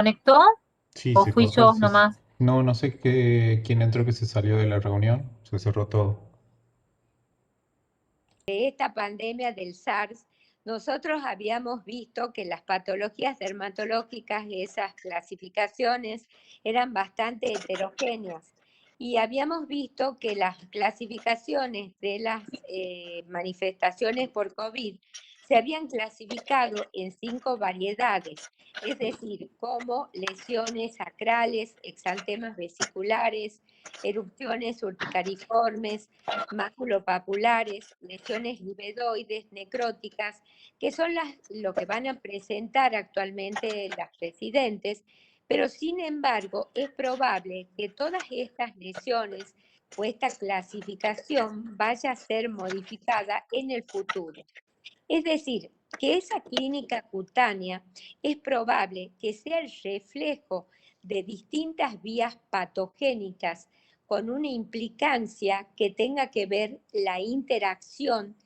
conectó Sí, o se fui cortó. yo nomás? No, no sé quién entró que se salió de la reunión. Se cerró todo. De esta pandemia del SARS, nosotros habíamos visto que las patologías dermatológicas, esas clasificaciones, eran bastante heterogéneas. Y habíamos visto que las clasificaciones de las manifestaciones por COVID se habían clasificado en 5 variedades, es decir, como lesiones sacrales, exantemas vesiculares, erupciones urticariformes, maculopapulares, lesiones livedoides, necróticas, que son lo que van a presentar actualmente las residentes, pero sin embargo es probable que todas estas lesiones o esta clasificación vaya a ser modificada en el futuro. Es decir, que esa clínica cutánea es probable que sea el reflejo de distintas vías patogénicas con una implicancia que tenga que ver la interacción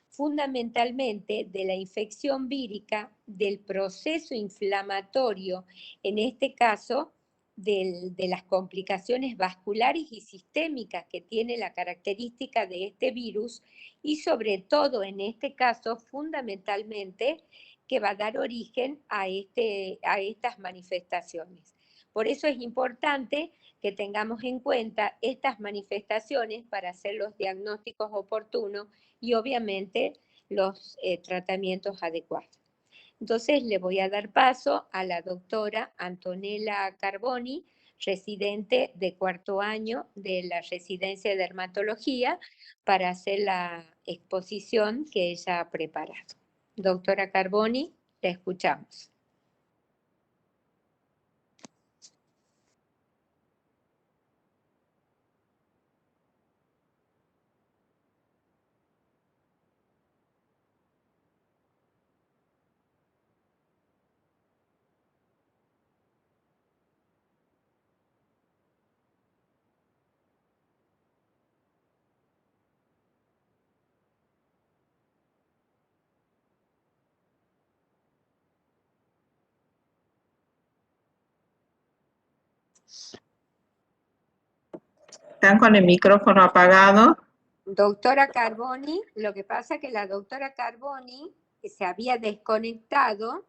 fundamentalmente de la infección vírica, del proceso inflamatorio, en este caso de las complicaciones vasculares y sistémicas que tiene la característica de este virus, y sobre todo en este caso fundamentalmente que va a dar origen a estas manifestaciones. Por eso es importante que tengamos en cuenta estas manifestaciones para hacer los diagnósticos oportunos y obviamente los tratamientos adecuados. Entonces le voy a dar paso a la doctora Antonella Carboni, residente de 4º año de la residencia de dermatología, para hacer la exposición que ella ha preparado. Doctora Carboni, la escuchamos. Están con el micrófono apagado. Doctora Carboni, lo que pasa es que la doctora Carboni se había desconectado.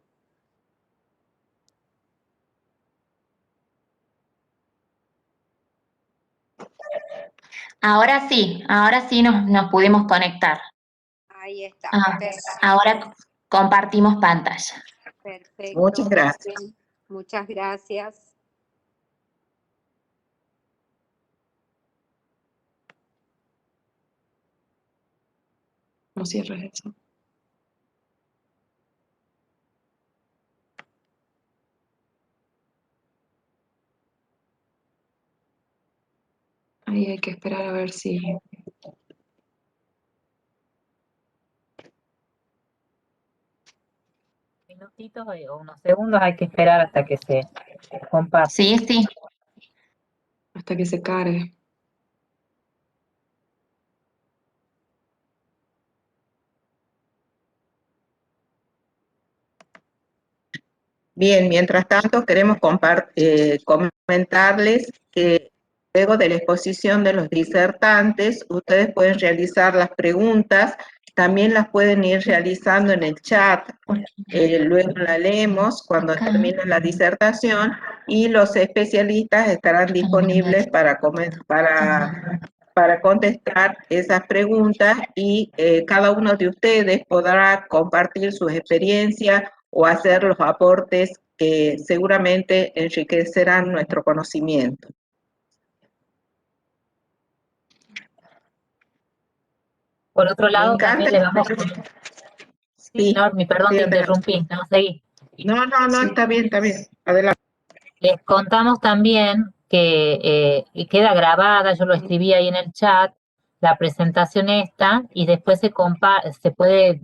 Ahora sí nos pudimos conectar. Ahí está. Ahora compartimos pantalla. Perfecto. Muchas gracias. Bien. Muchas gracias. No cierres eso. Ahí hay que esperar a ver si... Minutitos o unos segundos hay que esperar hasta que se comparta. Sí, sí. hasta que se cargue. Bien, mientras tanto queremos comentarles que luego de la exposición de los disertantes, ustedes pueden realizar las preguntas, también las pueden ir realizando en el chat, luego la leemos cuando termine la disertación y los especialistas estarán disponibles para contestar esas preguntas y cada uno de ustedes podrá compartir sus experiencias o hacer los aportes que seguramente enriquecerán nuestro conocimiento. Por otro Me lado, encanta. también le vamos... Sí, Normi, perdón, te interrumpí, no, seguí. No, está bien, adelante. Les contamos también que queda grabada, yo lo escribí ahí en el chat, la presentación esta, y después se puede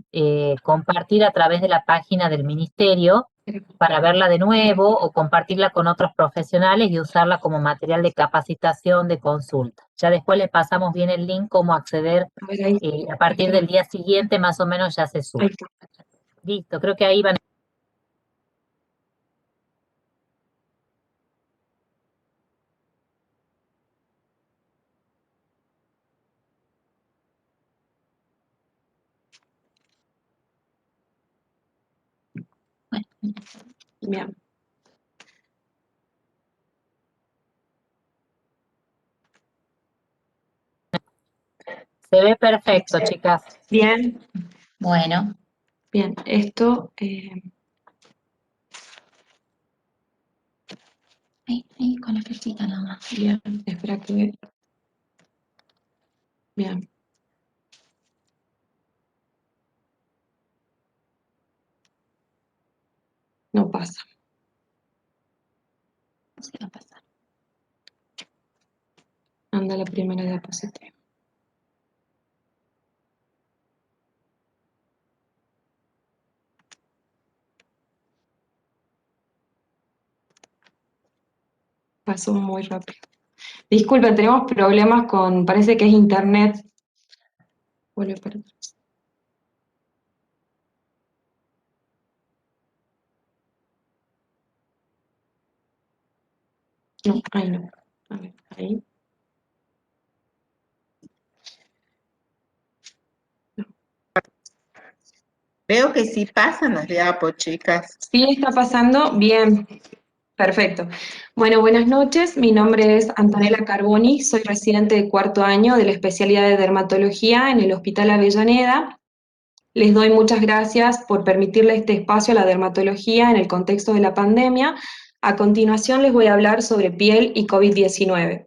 compartir a través de la página del ministerio para verla de nuevo o compartirla con otros profesionales y usarla como material de capacitación, de consulta. Ya después les pasamos bien el link, cómo acceder, a partir del día siguiente más o menos ya se sube. Ahí está. Listo, creo que ahí van. Bien. Se ve perfecto, chicas. Bien, Bueno, bien. Esto, ahí con la flechita nada más. bien, espera que... Bien. No pasa. No se va a pasar. Anda la primera diapositiva. Pasó muy rápido. Disculpen, tenemos problemas con, parece que es internet. Vuelve para atrás. No, ahí no. A ver, ahí. Veo que sí pasan las diapos, chicas. Sí, está pasando. Bien. Perfecto. Bueno, buenas noches. Mi nombre es Antonella Carboni. Soy residente de cuarto año de la especialidad de dermatología en el Hospital Avellaneda. Les doy muchas gracias por permitirle este espacio a la dermatología en el contexto de la pandemia. A continuación les voy a hablar sobre piel y COVID-19.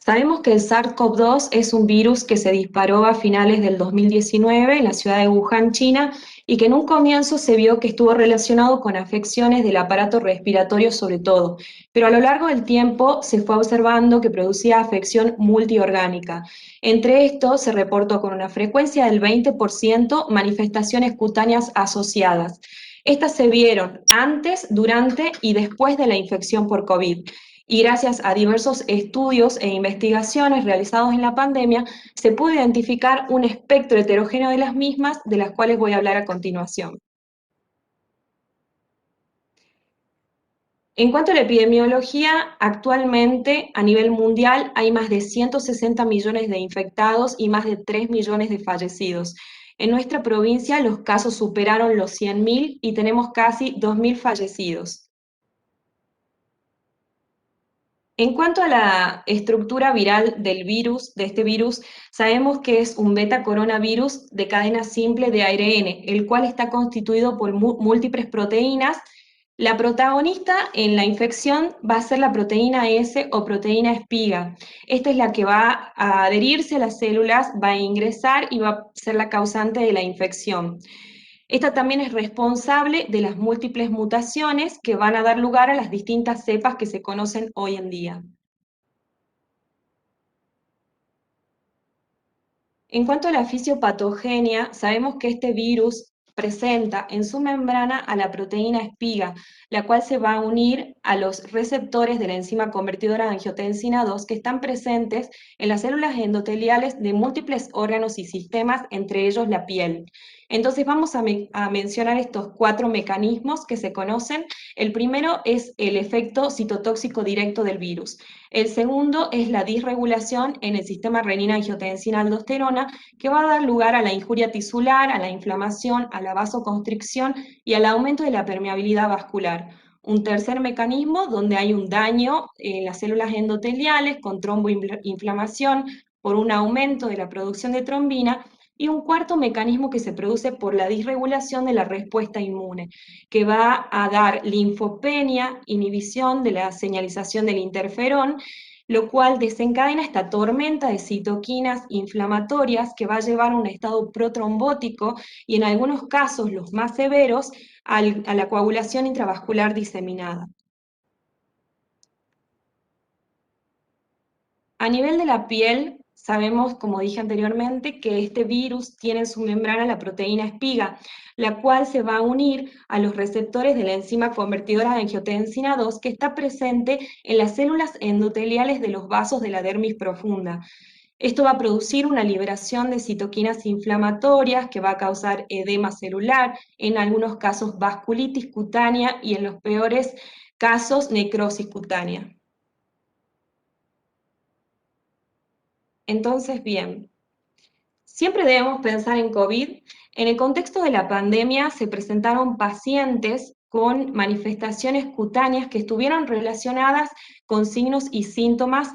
Sabemos que el SARS-CoV-2 es un virus que se disparó a finales del 2019 en la ciudad de Wuhan, China, y que en un comienzo se vio que estuvo relacionado con afecciones del aparato respiratorio sobre todo, pero a lo largo del tiempo se fue observando que producía afección multiorgánica. Entre estos se reportó con una frecuencia del 20% manifestaciones cutáneas asociadas. Estas se vieron antes, durante y después de la infección por COVID. Y gracias a diversos estudios e investigaciones realizados en la pandemia, se pudo identificar un espectro heterogéneo de las mismas, de las cuales voy a hablar a continuación. En cuanto a la epidemiología, actualmente a nivel mundial hay más de 160 millones de infectados y más de 3 millones de fallecidos. En nuestra provincia los casos superaron los 100.000 y tenemos casi 2.000 fallecidos. En cuanto a la estructura viral del virus, de este virus, sabemos que es un beta coronavirus de cadena simple de ARN, el cual está constituido por múltiples proteínas. La protagonista en la infección va a ser la proteína S o proteína espiga. Esta es la que va a adherirse a las células, va a ingresar y va a ser la causante de la infección. Esta también es responsable de las múltiples mutaciones que van a dar lugar a las distintas cepas que se conocen hoy en día. En cuanto a la fisiopatogenia, sabemos que este virus presenta en su membrana a la proteína espiga, la cual se va a unir a los receptores de la enzima convertidora de angiotensina 2 que están presentes en las células endoteliales de múltiples órganos y sistemas, entre ellos la piel. Entonces vamos a mencionar estos 4 mecanismos que se conocen. El primero es el efecto citotóxico directo del virus. El segundo es la disregulación en el sistema renina-angiotensina-aldosterona, que va a dar lugar a la injuria tisular, a la inflamación, a la vasoconstricción y al aumento de la permeabilidad vascular. Un tercer mecanismo donde hay un daño en las células endoteliales con tromboinflamación por un aumento de la producción de trombina, y un cuarto mecanismo que se produce por la disregulación de la respuesta inmune, que va a dar linfopenia, inhibición de la señalización del interferón, lo cual desencadena esta tormenta de citoquinas inflamatorias que va a llevar a un estado protrombótico y en algunos casos, los más severos, a la coagulación intravascular diseminada. A nivel de la piel, sabemos, como dije anteriormente, que este virus tiene en su membrana la proteína espiga, la cual se va a unir a los receptores de la enzima convertidora de angiotensina 2 que está presente en las células endoteliales de los vasos de la dermis profunda. Esto va a producir una liberación de citoquinas inflamatorias que va a causar edema celular, en algunos casos vasculitis cutánea y en los peores casos necrosis cutánea. Entonces, bien, Siempre debemos pensar en COVID. En el contexto de la pandemia se presentaron pacientes con manifestaciones cutáneas que estuvieron relacionadas con signos y síntomas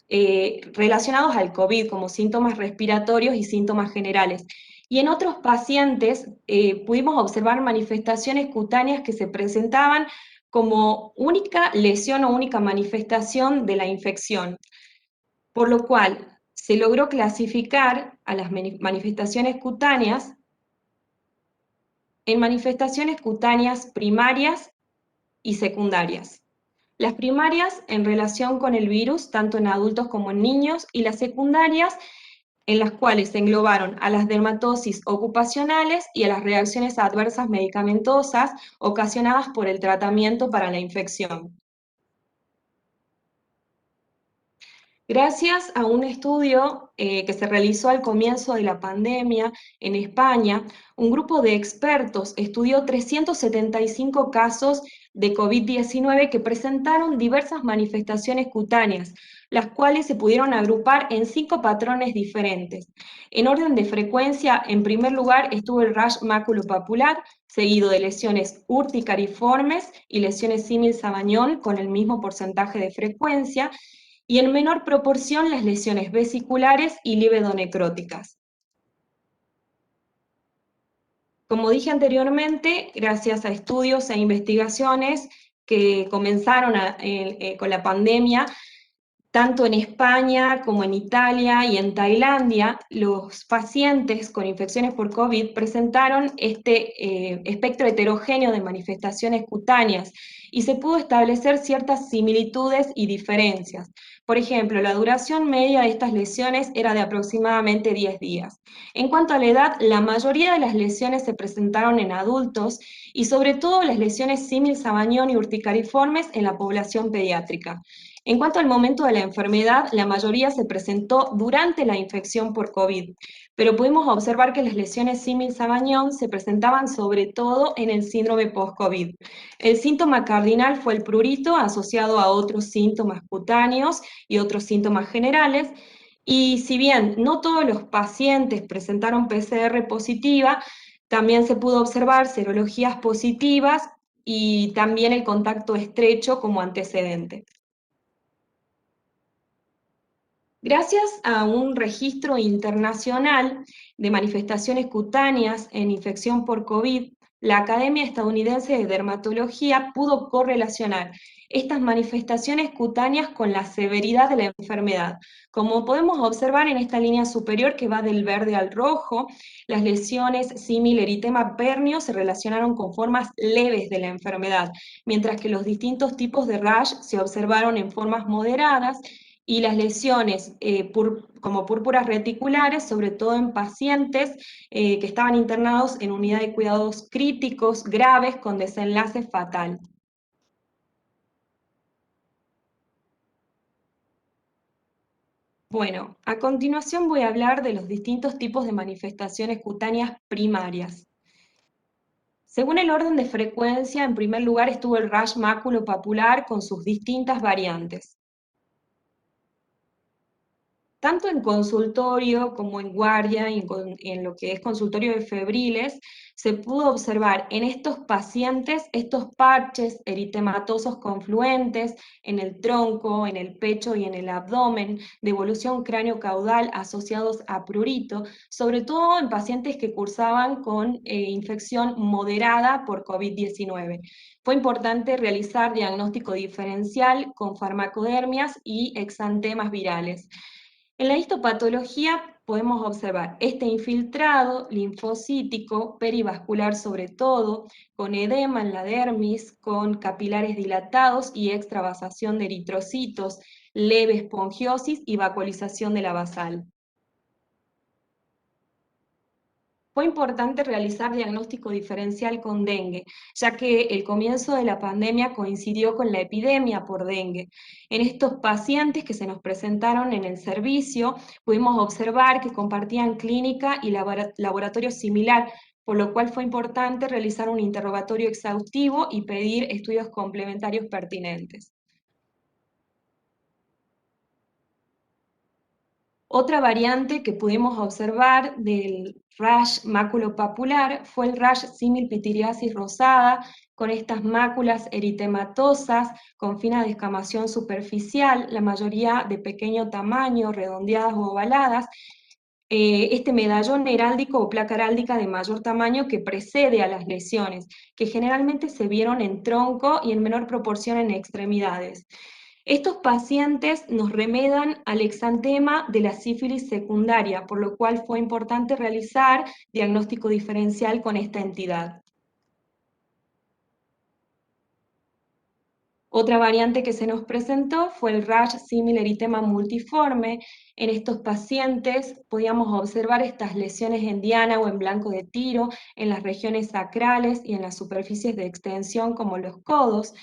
relacionados al COVID, como síntomas respiratorios y síntomas generales. Y en otros pacientes pudimos observar manifestaciones cutáneas que se presentaban como única lesión o única manifestación de la infección, por lo cual se logró clasificar a las manifestaciones cutáneas en manifestaciones cutáneas primarias y secundarias. Las primarias en relación con el virus, tanto en adultos como en niños, y las secundarias en las cuales se englobaron a las dermatosis ocupacionales y a las reacciones adversas medicamentosas ocasionadas por el tratamiento para la infección. Gracias a un estudio que se realizó al comienzo de la pandemia en España, un grupo de expertos estudió 375 casos de COVID-19 que presentaron diversas manifestaciones cutáneas, las cuales se pudieron agrupar en 5 patrones diferentes. En orden de frecuencia, en primer lugar estuvo el rash maculopapular, seguido de lesiones urticariformes y lesiones símil-Sabañón con el mismo porcentaje de frecuencia, y en menor proporción las lesiones vesiculares y líbedo-necróticas. Como dije anteriormente, gracias a estudios e investigaciones que comenzaron con la pandemia, tanto en España como en Italia y en Tailandia, los pacientes con infecciones por COVID presentaron este espectro heterogéneo de manifestaciones cutáneas y se pudo establecer ciertas similitudes y diferencias. Por ejemplo, la duración media de estas lesiones era de aproximadamente 10 días. En cuanto a la edad, la mayoría de las lesiones se presentaron en adultos y sobre todo las lesiones símil-Sabañón y urticariformes en la población pediátrica. En cuanto al momento de la enfermedad, la mayoría se presentó durante la infección por COVID, pero pudimos observar que las lesiones símil-Sabañón se presentaban sobre todo en el síndrome post-COVID. El síntoma cardinal fue el prurito asociado a otros síntomas cutáneos y otros síntomas generales, y si bien no todos los pacientes presentaron PCR positiva, también se pudo observar serologías positivas y también el contacto estrecho como antecedente. Gracias a un registro internacional de manifestaciones cutáneas en infección por COVID, la Academia Estadounidense de Dermatología pudo correlacionar estas manifestaciones cutáneas con la severidad de la enfermedad. Como podemos observar en esta línea superior que va del verde al rojo, las lesiones símil eritema pernio se relacionaron con formas leves de la enfermedad, mientras que los distintos tipos de rash se observaron en formas moderadas, y las lesiones como púrpuras reticulares, sobre todo en pacientes que estaban internados en unidad de cuidados críticos graves con desenlace fatal. Bueno, a continuación voy a hablar de los distintos tipos de manifestaciones cutáneas primarias. Según el orden de frecuencia, en primer lugar estuvo el rash maculopapular con sus distintas variantes. Tanto en consultorio como en guardia y en lo que es consultorio de febriles, se pudo observar en estos pacientes estos parches eritematosos confluentes en el tronco, en el pecho y en el abdomen, de evolución cráneo-caudal asociados a prurito, sobre todo en pacientes que cursaban con infección moderada por COVID-19. Fue importante realizar diagnóstico diferencial con farmacodermias y exantemas virales. En la histopatología podemos observar este infiltrado linfocítico, perivascular sobre todo, con edema en la dermis, con capilares dilatados y extravasación de eritrocitos, leve espongiosis y vacuolización de la basal. Fue importante realizar diagnóstico diferencial con dengue, ya que el comienzo de la pandemia coincidió con la epidemia por dengue. En estos pacientes que se nos presentaron en el servicio, pudimos observar que compartían clínica y laboratorio similar, por lo cual fue importante realizar un interrogatorio exhaustivo y pedir estudios complementarios pertinentes. Otra variante que pudimos observar del rash maculopapular fue el rash similpitiriasis rosada, con estas máculas eritematosas con fina descamación superficial, la mayoría de pequeño tamaño, redondeadas o ovaladas. Este medallón heráldico o placa heráldica de mayor tamaño que precede a las lesiones, que generalmente se vieron en tronco y en menor proporción en extremidades. Estos pacientes nos remedan al exantema de la sífilis secundaria, por lo cual fue importante realizar diagnóstico diferencial con esta entidad. Otra variante que se nos presentó fue el rash símil eritema multiforme. En estos pacientes podíamos observar estas lesiones en diana o en blanco de tiro en las regiones sacrales y en las superficies de extensión como los codos.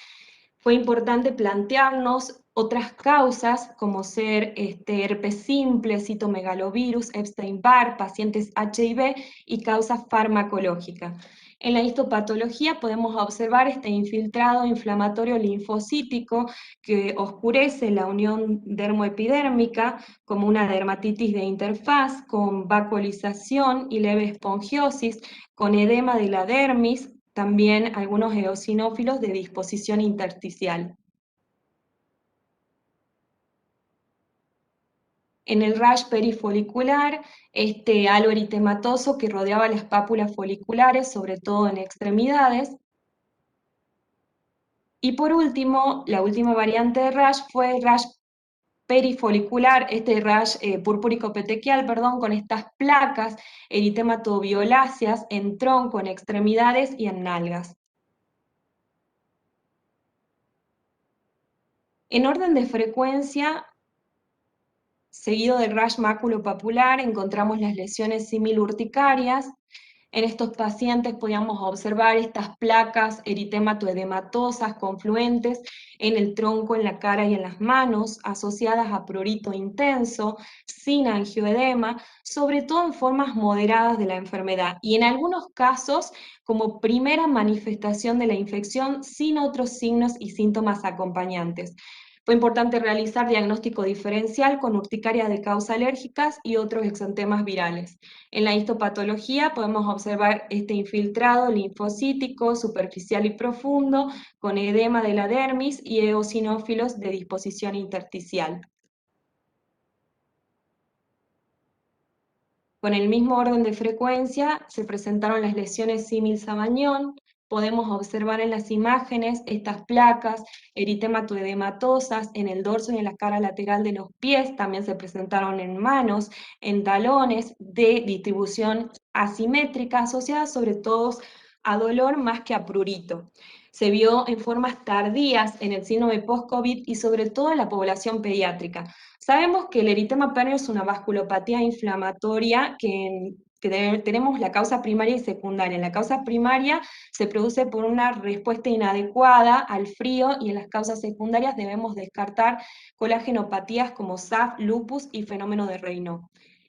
Fue importante plantearnos otras causas, como ser herpes simple, citomegalovirus, Epstein-Barr, pacientes HIV y causas farmacológicas. En la histopatología podemos observar este infiltrado inflamatorio linfocítico que oscurece la unión dermoepidérmica como una dermatitis de interfaz con vacuolización y leve espongiosis, con edema de la dermis, también algunos eosinófilos de disposición intersticial. En el rash perifolicular, este halo eritematoso que rodeaba las pápulas foliculares, sobre todo en extremidades. Y por último, la última variante de rash fue el rash perifolicular, este rash purpúrico petequial, perdón, con estas placas eritematoviolaceas en tronco, en extremidades y en nalgas. En orden de frecuencia, seguido del rash maculopapular, encontramos las lesiones similurticarias. En estos pacientes podíamos observar estas placas eritematoedematosas confluentes en el tronco, en la cara y en las manos, asociadas a prurito intenso, sin angioedema, sobre todo en formas moderadas de la enfermedad, y en algunos casos como primera manifestación de la infección sin otros signos y síntomas acompañantes. Fue importante realizar diagnóstico diferencial con urticaria de causa alérgicas y otros exantemas virales. En la histopatología podemos observar este infiltrado linfocítico superficial y profundo, con edema de la dermis y eosinófilos de disposición intersticial. Con el mismo orden de frecuencia se presentaron las lesiones símil-Sabañón. Podemos observar en las imágenes estas placas eritematoedematosas en el dorso y en la cara lateral de los pies. También se presentaron en manos, en talones, de distribución asimétrica, asociadas sobre todo a dolor más que a prurito. Se vio en formas tardías en el síndrome post-COVID y sobre todo en la población pediátrica. Sabemos que el eritema pérneo es una vasculopatía inflamatoria que tenemos la causa primaria y secundaria. En la causa primaria se produce por una respuesta inadecuada al frío, y en las causas secundarias debemos descartar colagenopatías como SAF, lupus y fenómeno de Raynaud.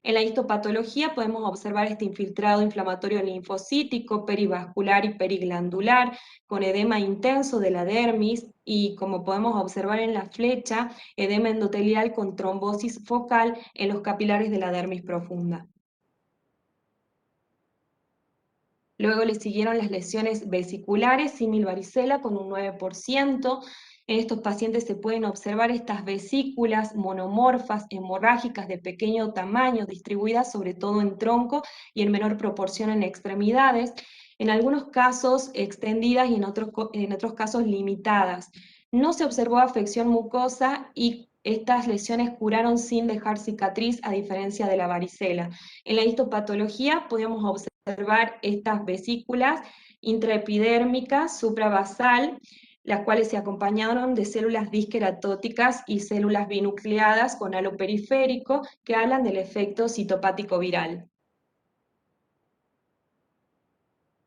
En la histopatología podemos observar este infiltrado inflamatorio linfocítico, perivascular y periglandular, con edema intenso de la dermis y, como podemos observar en la flecha, edema endotelial con trombosis focal en los capilares de la dermis profunda. Luego le siguieron las lesiones vesiculares, símil varicela, con un 9%. En estos pacientes se pueden observar estas vesículas monomorfas, hemorrágicas de pequeño tamaño, distribuidas sobre todo en tronco y en menor proporción en extremidades, en algunos casos extendidas y en otros casos limitadas. No se observó afección mucosa y estas lesiones curaron sin dejar cicatriz, a diferencia de la varicela. En la histopatología podemos observar estas vesículas intraepidérmicas, supravasal, las cuales se acompañaron de células disqueratóticas y células binucleadas con halo periférico, que hablan del efecto citopático viral.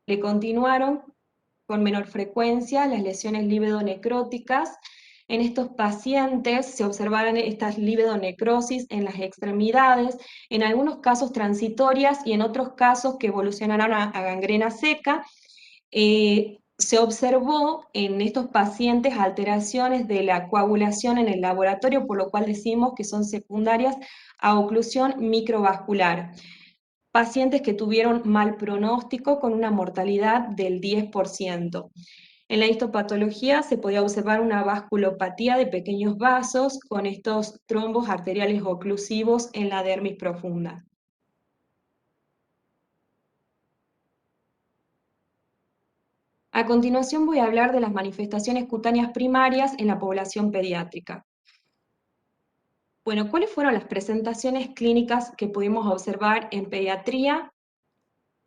Le continuaron con menor frecuencia las lesiones líbedo-necróticas. En estos pacientes se observaron estas líbedo-necrosis en las extremidades, en algunos casos transitorias y en otros casos que evolucionaron a gangrena seca. se observó en estos pacientes alteraciones de la coagulación en el laboratorio, por lo cual decimos que son secundarias a oclusión microvascular. Pacientes que tuvieron mal pronóstico con una mortalidad del 10%. En la histopatología se podía observar una vasculopatía de pequeños vasos con estos trombos arteriales oclusivos en la dermis profunda. A continuación voy a hablar de las manifestaciones cutáneas primarias en la población pediátrica. Bueno, ¿cuáles fueron las presentaciones clínicas que pudimos observar en pediatría?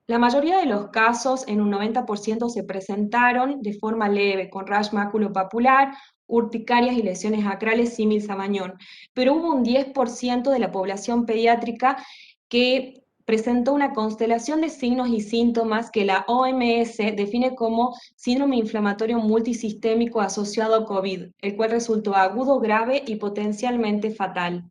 La mayoría de los casos, en un 90%, se presentaron de forma leve, con rash maculopapular, urticarias y lesiones acrales símil Samañón, pero hubo un 10% de la población pediátrica que presentó una constelación de signos y síntomas que la OMS define como síndrome inflamatorio multisistémico asociado a COVID, el cual resultó agudo, grave y potencialmente fatal.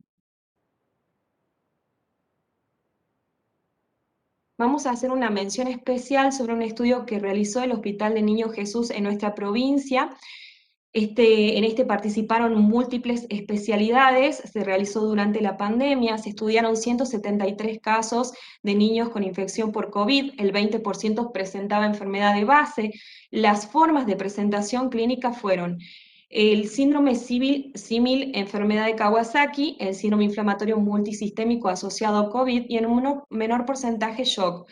Vamos a hacer una mención especial sobre un estudio que realizó el Hospital de Niño Jesús en nuestra provincia. En este participaron múltiples especialidades, se realizó durante la pandemia, se estudiaron 173 casos de niños con infección por COVID, el 20% presentaba enfermedad de base. Las formas de presentación clínica fueron el síndrome símil enfermedad de Kawasaki, el síndrome inflamatorio multisistémico asociado a COVID y en un menor porcentaje shock.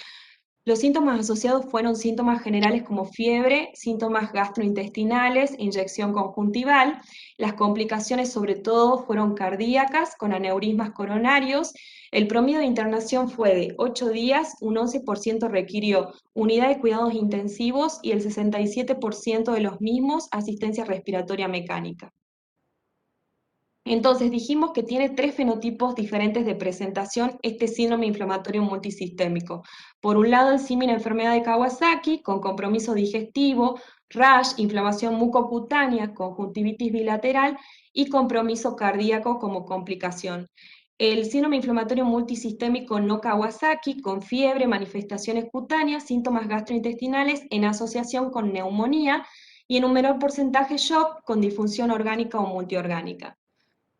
Los síntomas asociados fueron síntomas generales como fiebre, síntomas gastrointestinales, inyección conjuntival. Las complicaciones sobre todo fueron cardíacas con aneurismas coronarios. El promedio de internación fue de 8 días, un 11% requirió unidad de cuidados intensivos y el 67% de los mismos asistencia respiratoria mecánica. Entonces dijimos que tiene 3 fenotipos diferentes de presentación este síndrome inflamatorio multisistémico. Por un lado, el símil enfermedad de Kawasaki, con compromiso digestivo, rash, inflamación mucocutánea, conjuntivitis bilateral y compromiso cardíaco como complicación. El síndrome inflamatorio multisistémico no Kawasaki, con fiebre, manifestaciones cutáneas, síntomas gastrointestinales en asociación con neumonía y en un menor porcentaje shock con disfunción orgánica o multiorgánica.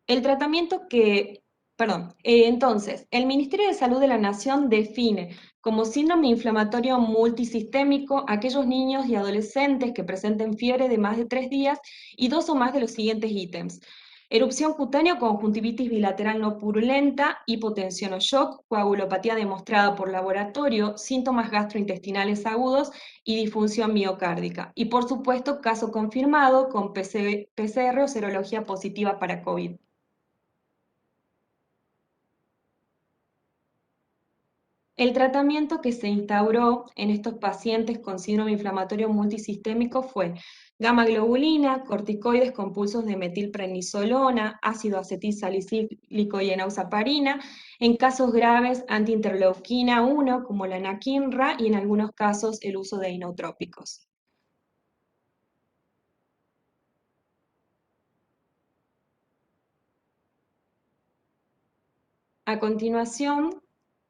El tratamiento entonces, el Ministerio de Salud de la Nación define como síndrome inflamatorio multisistémico aquellos niños y adolescentes que presenten fiebre de más de 3 días y 2 o más de los siguientes ítems: erupción cutánea o conjuntivitis bilateral no purulenta, hipotensión o shock, coagulopatía demostrada por laboratorio, síntomas gastrointestinales agudos y disfunción miocárdica. Y por supuesto, caso confirmado con PCR o serología positiva para COVID. El tratamiento que se instauró en estos pacientes con síndrome inflamatorio multisistémico fue gamma-globulina, corticoides con pulsos de metilprednisolona, ácido acetilsalicílico y enausaparina, en casos graves antiinterleuquina 1 como la anakinra y en algunos casos el uso de inotrópicos. A continuación,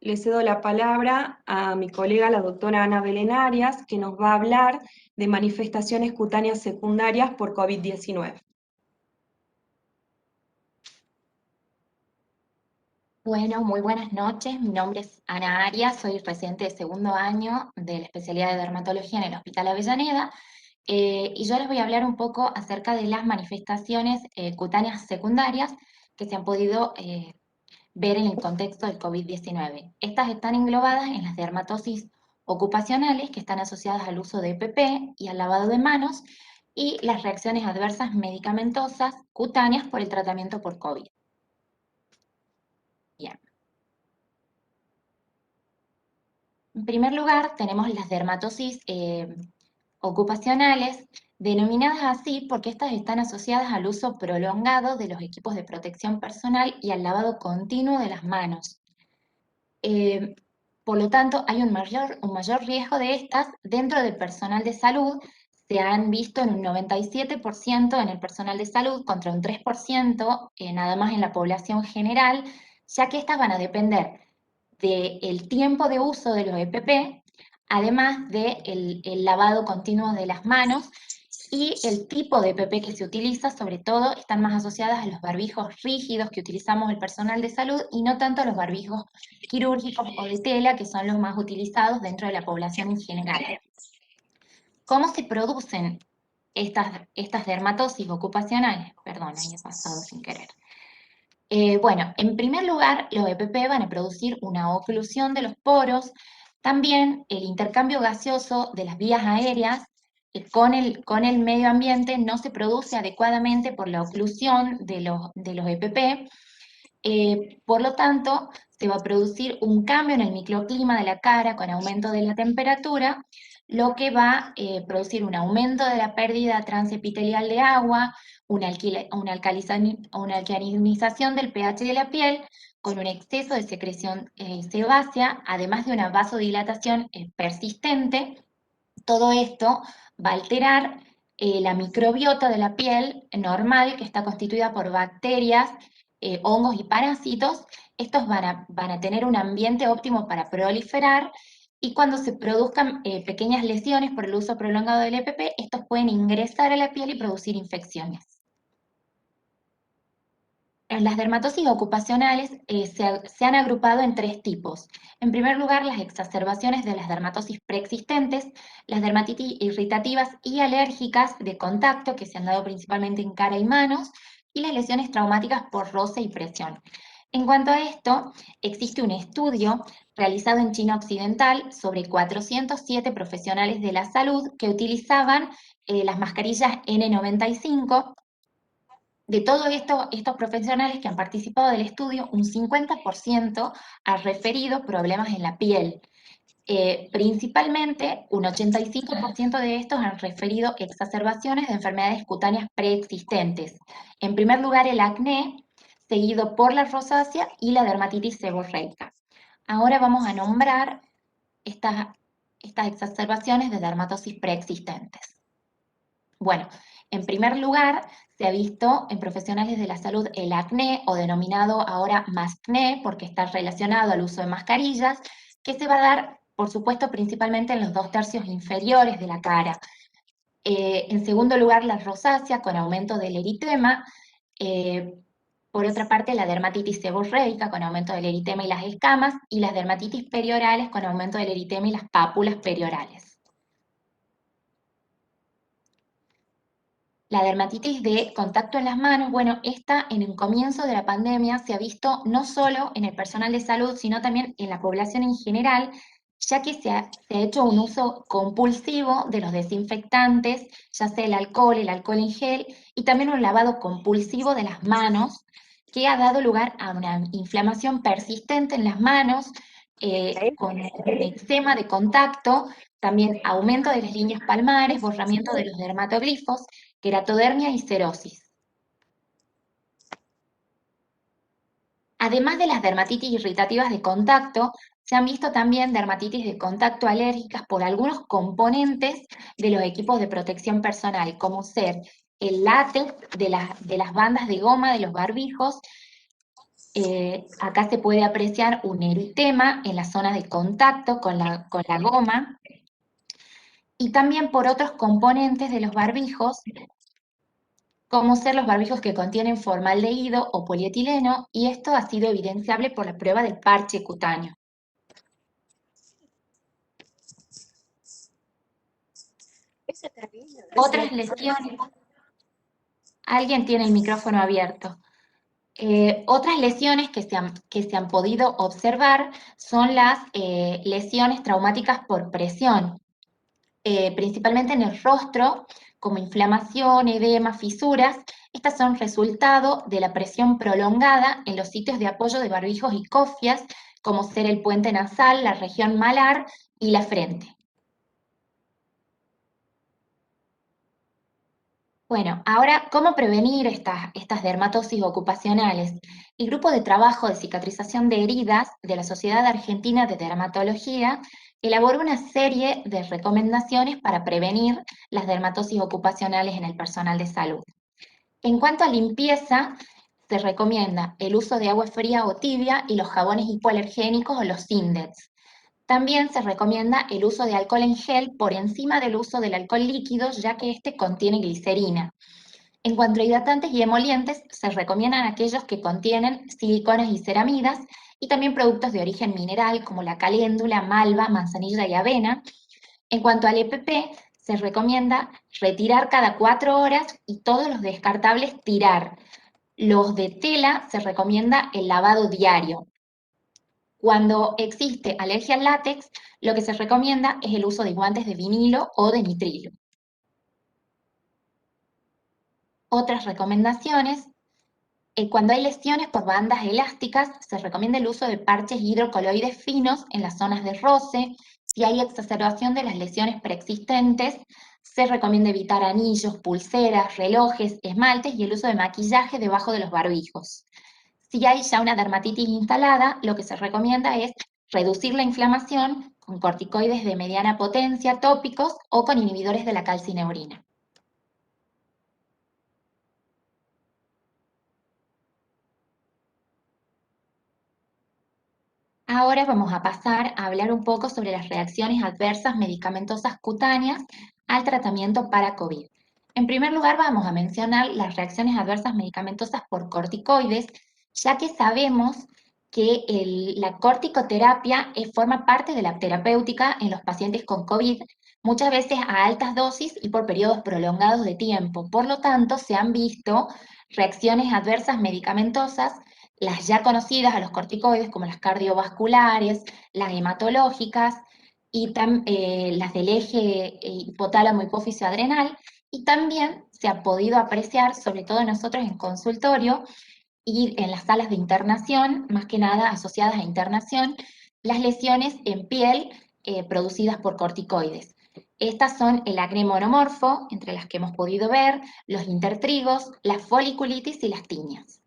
le cedo la palabra a mi colega, la doctora Ana Belén Arias, que nos va a hablar de manifestaciones cutáneas secundarias por COVID-19. Bueno, muy buenas noches. Mi nombre es Ana Arias, soy residente de segundo año de la especialidad de dermatología en el Hospital Avellaneda, y yo les voy a hablar un poco acerca de las manifestaciones cutáneas secundarias que se han podido ver en el contexto del COVID-19. Estas están englobadas en las dermatosis ocupacionales, que están asociadas al uso de EPP y al lavado de manos, y las reacciones adversas medicamentosas cutáneas por el tratamiento por COVID. Bien. En primer lugar, tenemos las dermatosis ocupacionales, denominadas así porque estas están asociadas al uso prolongado de los equipos de protección personal y al lavado continuo de las manos. Por lo tanto, hay un mayor riesgo de estas dentro del personal de salud. Se han visto en un 97% en el personal de salud contra un 3% nada más en la población general, ya que estas van a depender del tiempo de uso de los EPP, además de el lavado continuo de las manos, y el tipo de EPP que se utiliza, sobre todo, están más asociadas a los barbijos rígidos que utilizamos el personal de salud y no tanto a los barbijos quirúrgicos o de tela, que son los más utilizados dentro de la población en general. ¿Cómo se producen estas dermatosis ocupacionales? Perdón, ahí he pasado sin querer. Bueno, en primer lugar, los EPP van a producir una oclusión de los poros, también el intercambio gaseoso de las vías aéreas con el medio ambiente no se produce adecuadamente por la oclusión de los EPP, por lo tanto, se va a producir un cambio en el microclima de la cara con aumento de la temperatura, lo que va a producir un aumento de la pérdida transepitelial de agua, una alcalinización del pH de la piel, con un exceso de secreción sebácea, además de una vasodilatación persistente. Todo esto va a alterar la microbiota de la piel normal, que está constituida por bacterias, hongos y parásitos. Estos van a tener un ambiente óptimo para proliferar, y cuando se produzcan pequeñas lesiones por el uso prolongado del EPP, estos pueden ingresar a la piel y producir infecciones. Las dermatosis ocupacionales se han agrupado en tres tipos. En primer lugar, las exacerbaciones de las dermatosis preexistentes, las dermatitis irritativas y alérgicas de contacto, que se han dado principalmente en cara y manos, y las lesiones traumáticas por roce y presión. En cuanto a esto, existe un estudio realizado en China Occidental sobre 407 profesionales de la salud que utilizaban las mascarillas N95. De todos estos profesionales que han participado del estudio, un 50% ha referido problemas en la piel. Principalmente, un 85% de estos han referido exacerbaciones de enfermedades cutáneas preexistentes. En primer lugar, el acné, seguido por la rosácea y la dermatitis seborreica. Ahora vamos a nombrar estas exacerbaciones de dermatosis preexistentes. Bueno, en primer lugar, se ha visto en profesionales de la salud el acné, o denominado ahora mascné, porque está relacionado al uso de mascarillas, que se va a dar, por supuesto, principalmente en los 2/3 inferiores de la cara. En segundo lugar, la rosácea, con aumento del eritema. Por otra parte, la dermatitis seborreica, con aumento del eritema y las escamas, y las dermatitis periorales, con aumento del eritema y las pápulas periorales. La dermatitis de contacto en las manos, bueno, esta en el comienzo de la pandemia se ha visto no solo en el personal de salud, sino también en la población en general, ya que se ha hecho un uso compulsivo de los desinfectantes, ya sea el alcohol en gel, y también un lavado compulsivo de las manos, que ha dado lugar a una inflamación persistente en las manos, con eczema de contacto, también aumento de las líneas palmares, borramiento de los dermatoglifos, queratodermia y cerosis. Además de las dermatitis irritativas de contacto, se han visto también dermatitis de contacto alérgicas por algunos componentes de los equipos de protección personal, como ser el látex de las bandas de goma de los barbijos. Acá se puede apreciar un eritema en la zona de contacto con la goma, y también por otros componentes de los barbijos, como ser los barbijos que contienen formaldehído o polietileno, y esto ha sido evidenciable por la prueba del parche cutáneo. Otras lesiones. Alguien tiene el micrófono abierto. Otras lesiones que se han podido observar son las lesiones traumáticas por presión, principalmente en el rostro, como inflamación, edema, fisuras. Estas son resultado de la presión prolongada en los sitios de apoyo de barbijos y cofia, como ser el puente nasal, la región malar y la frente. Bueno, ahora, ¿cómo prevenir estas dermatosis ocupacionales? El Grupo de Trabajo de Cicatrización de Heridas de la Sociedad Argentina de Dermatología elaboró una serie de recomendaciones para prevenir las dermatosis ocupacionales en el personal de salud. En cuanto a limpieza, se recomienda el uso de agua fría o tibia y los jabones hipoalergénicos o los Sindex. También se recomienda el uso de alcohol en gel por encima del uso del alcohol líquido, ya que este contiene glicerina. En cuanto a hidratantes y emolientes, se recomiendan aquellos que contienen siliconas y ceramidas, y también productos de origen mineral como la caléndula, malva, manzanilla y avena. En cuanto al EPP, se recomienda retirar cada 4 horas y todos los descartables tirar. Los de tela se recomienda el lavado diario. Cuando existe alergia al látex, lo que se recomienda es el uso de guantes de vinilo o de nitrilo. Otras recomendaciones: cuando hay lesiones por bandas elásticas, se recomienda el uso de parches hidrocoloides finos en las zonas de roce. Si hay exacerbación de las lesiones preexistentes, se recomienda evitar anillos, pulseras, relojes, esmaltes y el uso de maquillaje debajo de los barbijos. Si hay ya una dermatitis instalada, lo que se recomienda es reducir la inflamación con corticoides de mediana potencia, tópicos o con inhibidores de la calcineurina. Ahora vamos a pasar a hablar un poco sobre las reacciones adversas medicamentosas cutáneas al tratamiento para COVID. En primer lugar, vamos a mencionar las reacciones adversas medicamentosas por corticoides, ya que sabemos que la corticoterapia forma parte de la terapéutica en los pacientes con COVID, muchas veces a altas dosis y por periodos prolongados de tiempo. Por lo tanto, se han visto reacciones adversas medicamentosas, las ya conocidas a los corticoides, como las cardiovasculares, las hematológicas, y las del eje hipotálamo hipófisis adrenal, y también se ha podido apreciar, sobre todo nosotros en consultorio y en las salas de internación, más que nada asociadas a internación, las lesiones en piel producidas por corticoides. Estas son el acné monomorfo, entre las que hemos podido ver, los intertrigos, la foliculitis y las tiñas.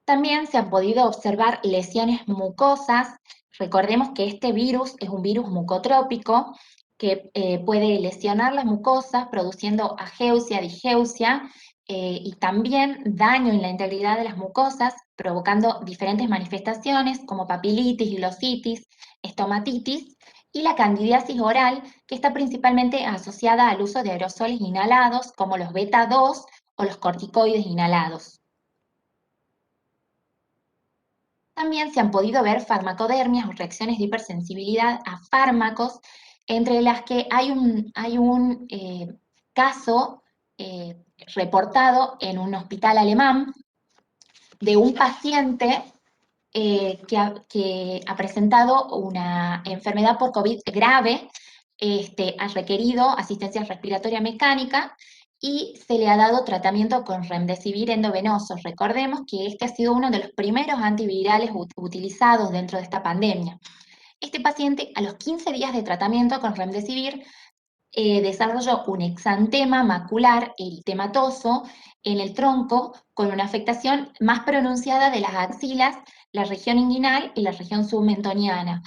También se han podido observar lesiones mucosas. Recordemos que este virus es un virus mucotrópico que puede lesionar las mucosas produciendo ageusia, digeusia y también daño en la integridad de las mucosas, provocando diferentes manifestaciones como papilitis, glositis, estomatitis, y la candidiasis oral, que está principalmente asociada al uso de aerosoles inhalados como los beta 2 o los corticoides inhalados. También se han podido ver farmacodermias o reacciones de hipersensibilidad a fármacos, entre las que hay un caso reportado en un hospital alemán de un paciente que ha presentado una enfermedad por COVID grave, ha requerido asistencia respiratoria mecánica y se le ha dado tratamiento con remdesivir endovenoso. Recordemos que este ha sido uno de los primeros antivirales utilizados dentro de esta pandemia. Este paciente, a los 15 días de tratamiento con remdesivir, desarrolló un exantema macular eritematoso en el tronco con una afectación más pronunciada de las axilas, la región inguinal y la región submentoniana,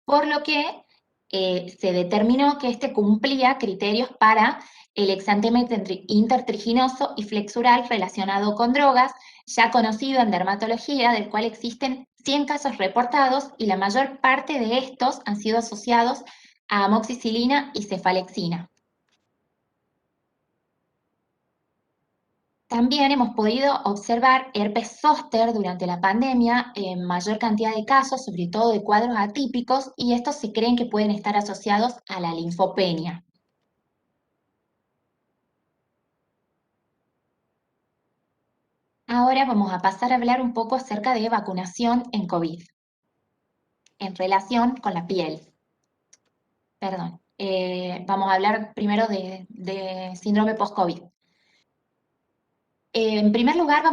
por lo que se determinó que este cumplía criterios para el exantema intertriginoso y flexural relacionado con drogas, ya conocido en dermatología, del cual existen 100 casos reportados y la mayor parte de estos han sido asociados a amoxicilina y cefalexina. También hemos podido observar herpes zóster durante la pandemia en mayor cantidad de casos, sobre todo de cuadros atípicos, y estos se creen que pueden estar asociados a la linfopenia. Ahora vamos a pasar a hablar un poco acerca de vacunación en COVID, en relación con la piel. Perdón, vamos a hablar primero de síndrome post-COVID. En primer lugar,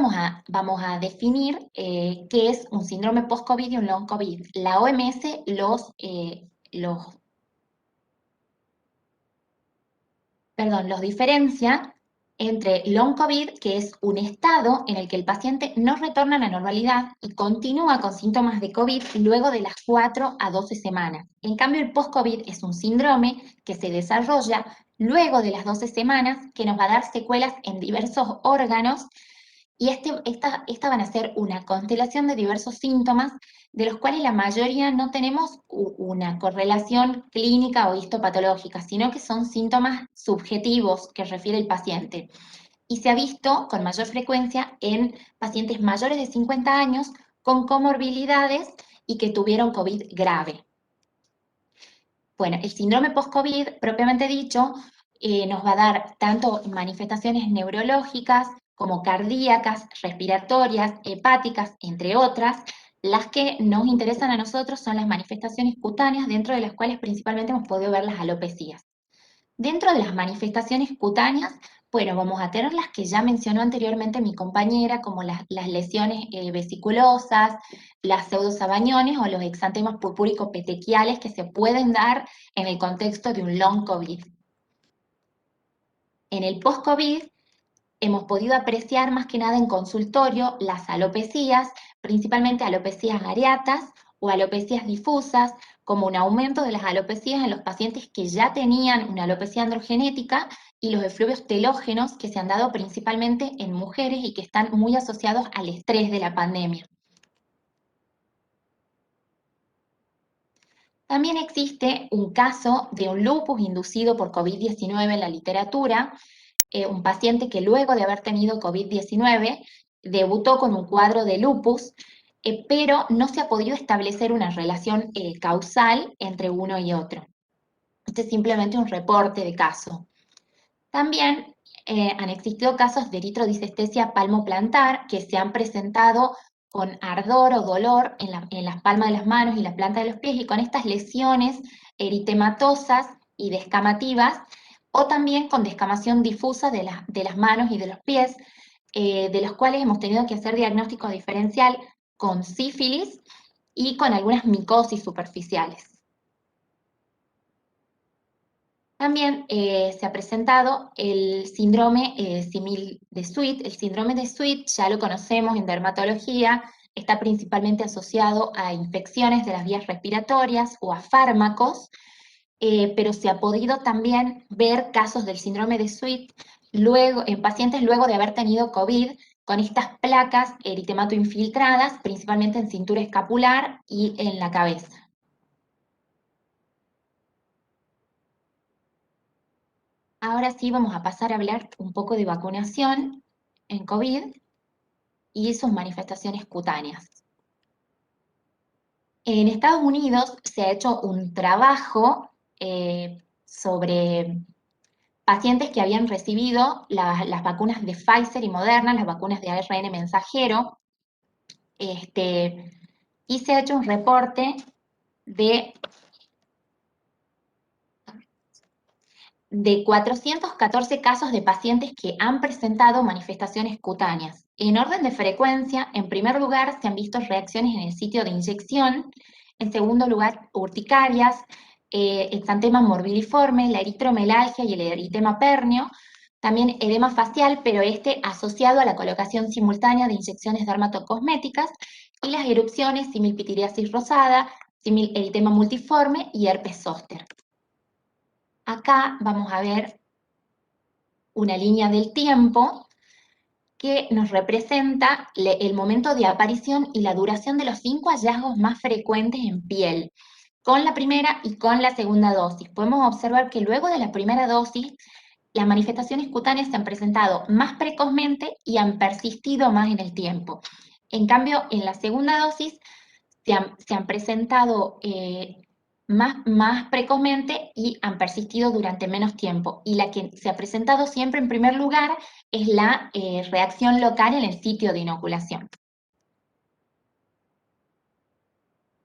vamos a definir qué es un síndrome post-COVID y un long COVID. La OMS los diferencia entre long COVID, que es un estado en el que el paciente no retorna a la normalidad y continúa con síntomas de COVID luego de las 4 a 12 semanas. En cambio, el post-COVID es un síndrome que se desarrolla luego de las 12 semanas, que nos va a dar secuelas en diversos órganos y esta van a ser una constelación de diversos síntomas, de los cuales la mayoría no tenemos una correlación clínica o histopatológica, sino que son síntomas subjetivos que refiere el paciente. Y se ha visto con mayor frecuencia en pacientes mayores de 50 años con comorbilidades y que tuvieron COVID grave. Bueno, el síndrome post-COVID, propiamente dicho, nos va a dar tanto manifestaciones neurológicas como cardíacas, respiratorias, hepáticas, entre otras. Las que nos interesan a nosotros son las manifestaciones cutáneas, dentro de las cuales principalmente hemos podido ver las alopecias. Dentro de las manifestaciones cutáneas, bueno, vamos a tener las que ya mencionó anteriormente mi compañera, como las lesiones vesiculosas, las pseudosabañones o los exantemas purpúricos petequiales que se pueden dar en el contexto de un long COVID. En el post-COVID hemos podido apreciar más que nada en consultorio las alopecias, principalmente alopecias areatas o alopecias difusas, como un aumento de las alopecias en los pacientes que ya tenían una alopecia androgenética y los efluvios telógenos que se han dado principalmente en mujeres y que están muy asociados al estrés de la pandemia. También existe un caso de un lupus inducido por COVID-19 en la literatura, un paciente que luego de haber tenido COVID-19 debutó con un cuadro de lupus, pero no se ha podido establecer una relación causal entre uno y otro. Este es simplemente un reporte de caso. También han existido casos de eritrodisestesia palmoplantar que se han presentado con ardor o dolor en las palmas de las manos y la planta de los pies, y con estas lesiones eritematosas y descamativas, o también con descamación difusa de las manos y de los pies, de los cuales hemos tenido que hacer diagnóstico diferencial con sífilis y con algunas micosis superficiales. También se ha presentado el síndrome símil de Sweet. El síndrome de Sweet ya lo conocemos en dermatología, está principalmente asociado a infecciones de las vías respiratorias o a fármacos, pero se ha podido también ver casos del síndrome de Sweet en pacientes luego de haber tenido COVID, con estas placas eritemato infiltradas, principalmente en cintura escapular y en la cabeza. Ahora sí vamos a pasar a hablar un poco de vacunación en COVID y sus manifestaciones cutáneas. En Estados Unidos se ha hecho un trabajo sobre pacientes que habían recibido las vacunas de Pfizer y Moderna, las vacunas de ARN mensajero, y se ha hecho un reporte de 414 casos de pacientes que han presentado manifestaciones cutáneas. En orden de frecuencia, en primer lugar, se han visto reacciones en el sitio de inyección, en segundo lugar, urticarias, exantema morbilliforme, la eritromelalgia y el eritema pernio, también edema facial, pero asociado a la colocación simultánea de inyecciones dermatocosméticas, y las erupciones, similpitiriasis rosada, eritema multiforme y herpes zóster. Acá vamos a ver una línea del tiempo que nos representa el momento de aparición y la duración de los 5 hallazgos más frecuentes en piel, con la primera y con la segunda dosis. Podemos observar que luego de la primera dosis, las manifestaciones cutáneas se han presentado más precozmente y han persistido más en el tiempo. En cambio, en la segunda dosis se han presentado más precozmente y han persistido durante menos tiempo. Y la que se ha presentado siempre en primer lugar es la reacción local en el sitio de inoculación.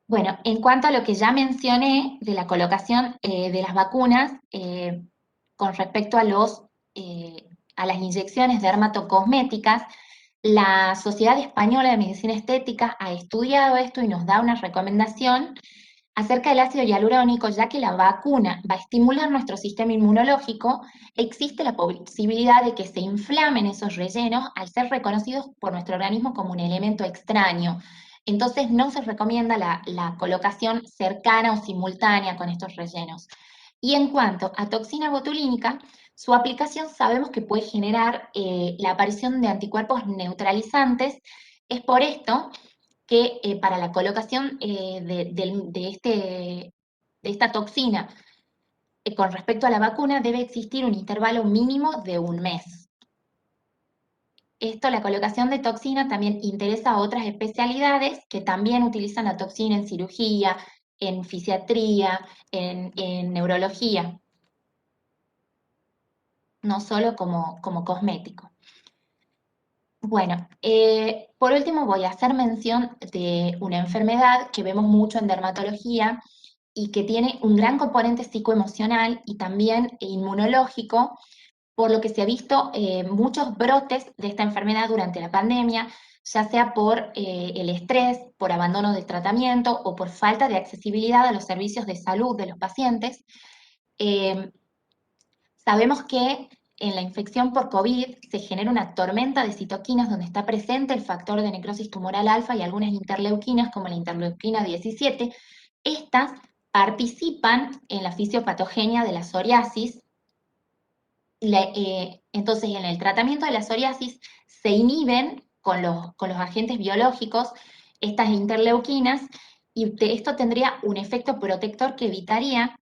Bueno, en cuanto a lo que ya mencioné de la colocación de las vacunas, con respecto a las inyecciones dermatocosméticas, la Sociedad Española de Medicina Estética ha estudiado esto y nos da una recomendación acerca del ácido hialurónico, ya que la vacuna va a estimular nuestro sistema inmunológico. Existe la posibilidad de que se inflamen esos rellenos al ser reconocidos por nuestro organismo como un elemento extraño. Entonces no se recomienda la colocación cercana o simultánea con estos rellenos. Y en cuanto a toxina botulínica, Su aplicación sabemos que puede generar la aparición de anticuerpos neutralizantes. Es por esto que para la colocación de esta toxina con respecto a la vacuna debe existir un intervalo mínimo de un mes. La colocación de toxina también interesa a otras especialidades que también utilizan la toxina en cirugía, en fisiatría, en neurología, no solo como cosmético. Bueno, por último voy a hacer mención de una enfermedad que vemos mucho en dermatología y que tiene un gran componente psicoemocional y también inmunológico, por lo que se ha visto muchos brotes de esta enfermedad durante la pandemia, ya sea por el estrés, por abandono del tratamiento o por falta de accesibilidad a los servicios de salud de los pacientes. Sabemos que en la infección por COVID se genera una tormenta de citoquinas donde está presente el factor de necrosis tumoral alfa y algunas interleuquinas como la interleuquina 17. Estas participan en la fisiopatogenia de la psoriasis. Entonces, en el tratamiento de la psoriasis se inhiben con los agentes biológicos estas interleuquinas y esto tendría un efecto protector que evitaría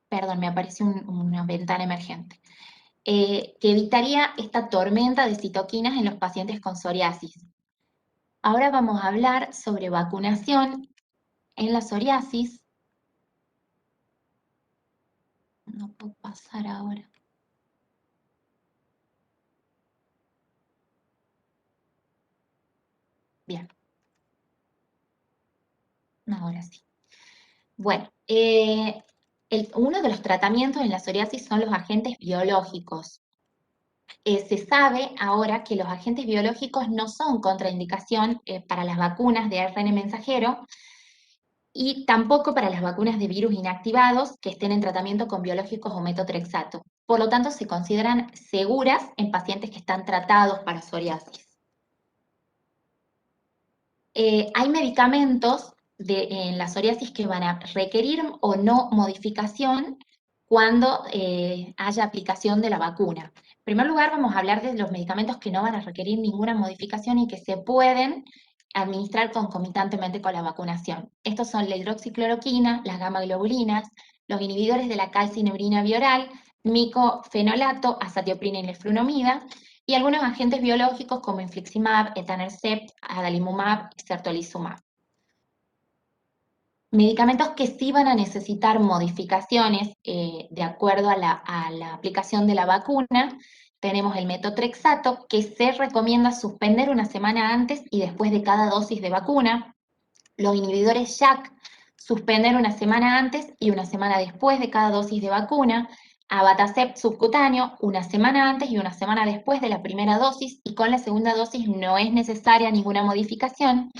perdón, me apareció una ventana emergente, que evitaría esta tormenta de citoquinas en los pacientes con psoriasis. Ahora vamos a hablar sobre vacunación en la psoriasis. No puedo pasar ahora. Bien. Ahora sí. Bueno, uno de los tratamientos en la psoriasis son los agentes biológicos. Se sabe ahora que los agentes biológicos no son contraindicación para las vacunas de ARN mensajero y tampoco para las vacunas de virus inactivados que estén en tratamiento con biológicos o metotrexato. Por lo tanto, se consideran seguras en pacientes que están tratados para psoriasis. Hay medicamentos en la psoriasis que van a requerir o no modificación cuando haya aplicación de la vacuna. En primer lugar, vamos a hablar de los medicamentos que no van a requerir ninguna modificación y que se pueden administrar concomitantemente con la vacunación. Estos son la hidroxicloroquina, las gamma-globulinas, los inhibidores de la calcineurina bioral, micofenolato, azatioprina y leflunomida, y algunos agentes biológicos como infliximab, etanercept, adalimumab y certolizumab. Medicamentos que sí van a necesitar modificaciones de acuerdo a la aplicación de la vacuna, tenemos el metotrexato, que se recomienda suspender una semana antes y después de cada dosis de vacuna. Los inhibidores JAK, suspender una semana antes y una semana después de cada dosis de vacuna. Abatacept subcutáneo, una semana antes y una semana después de la primera dosis, y con la segunda dosis no es necesaria ninguna modificación.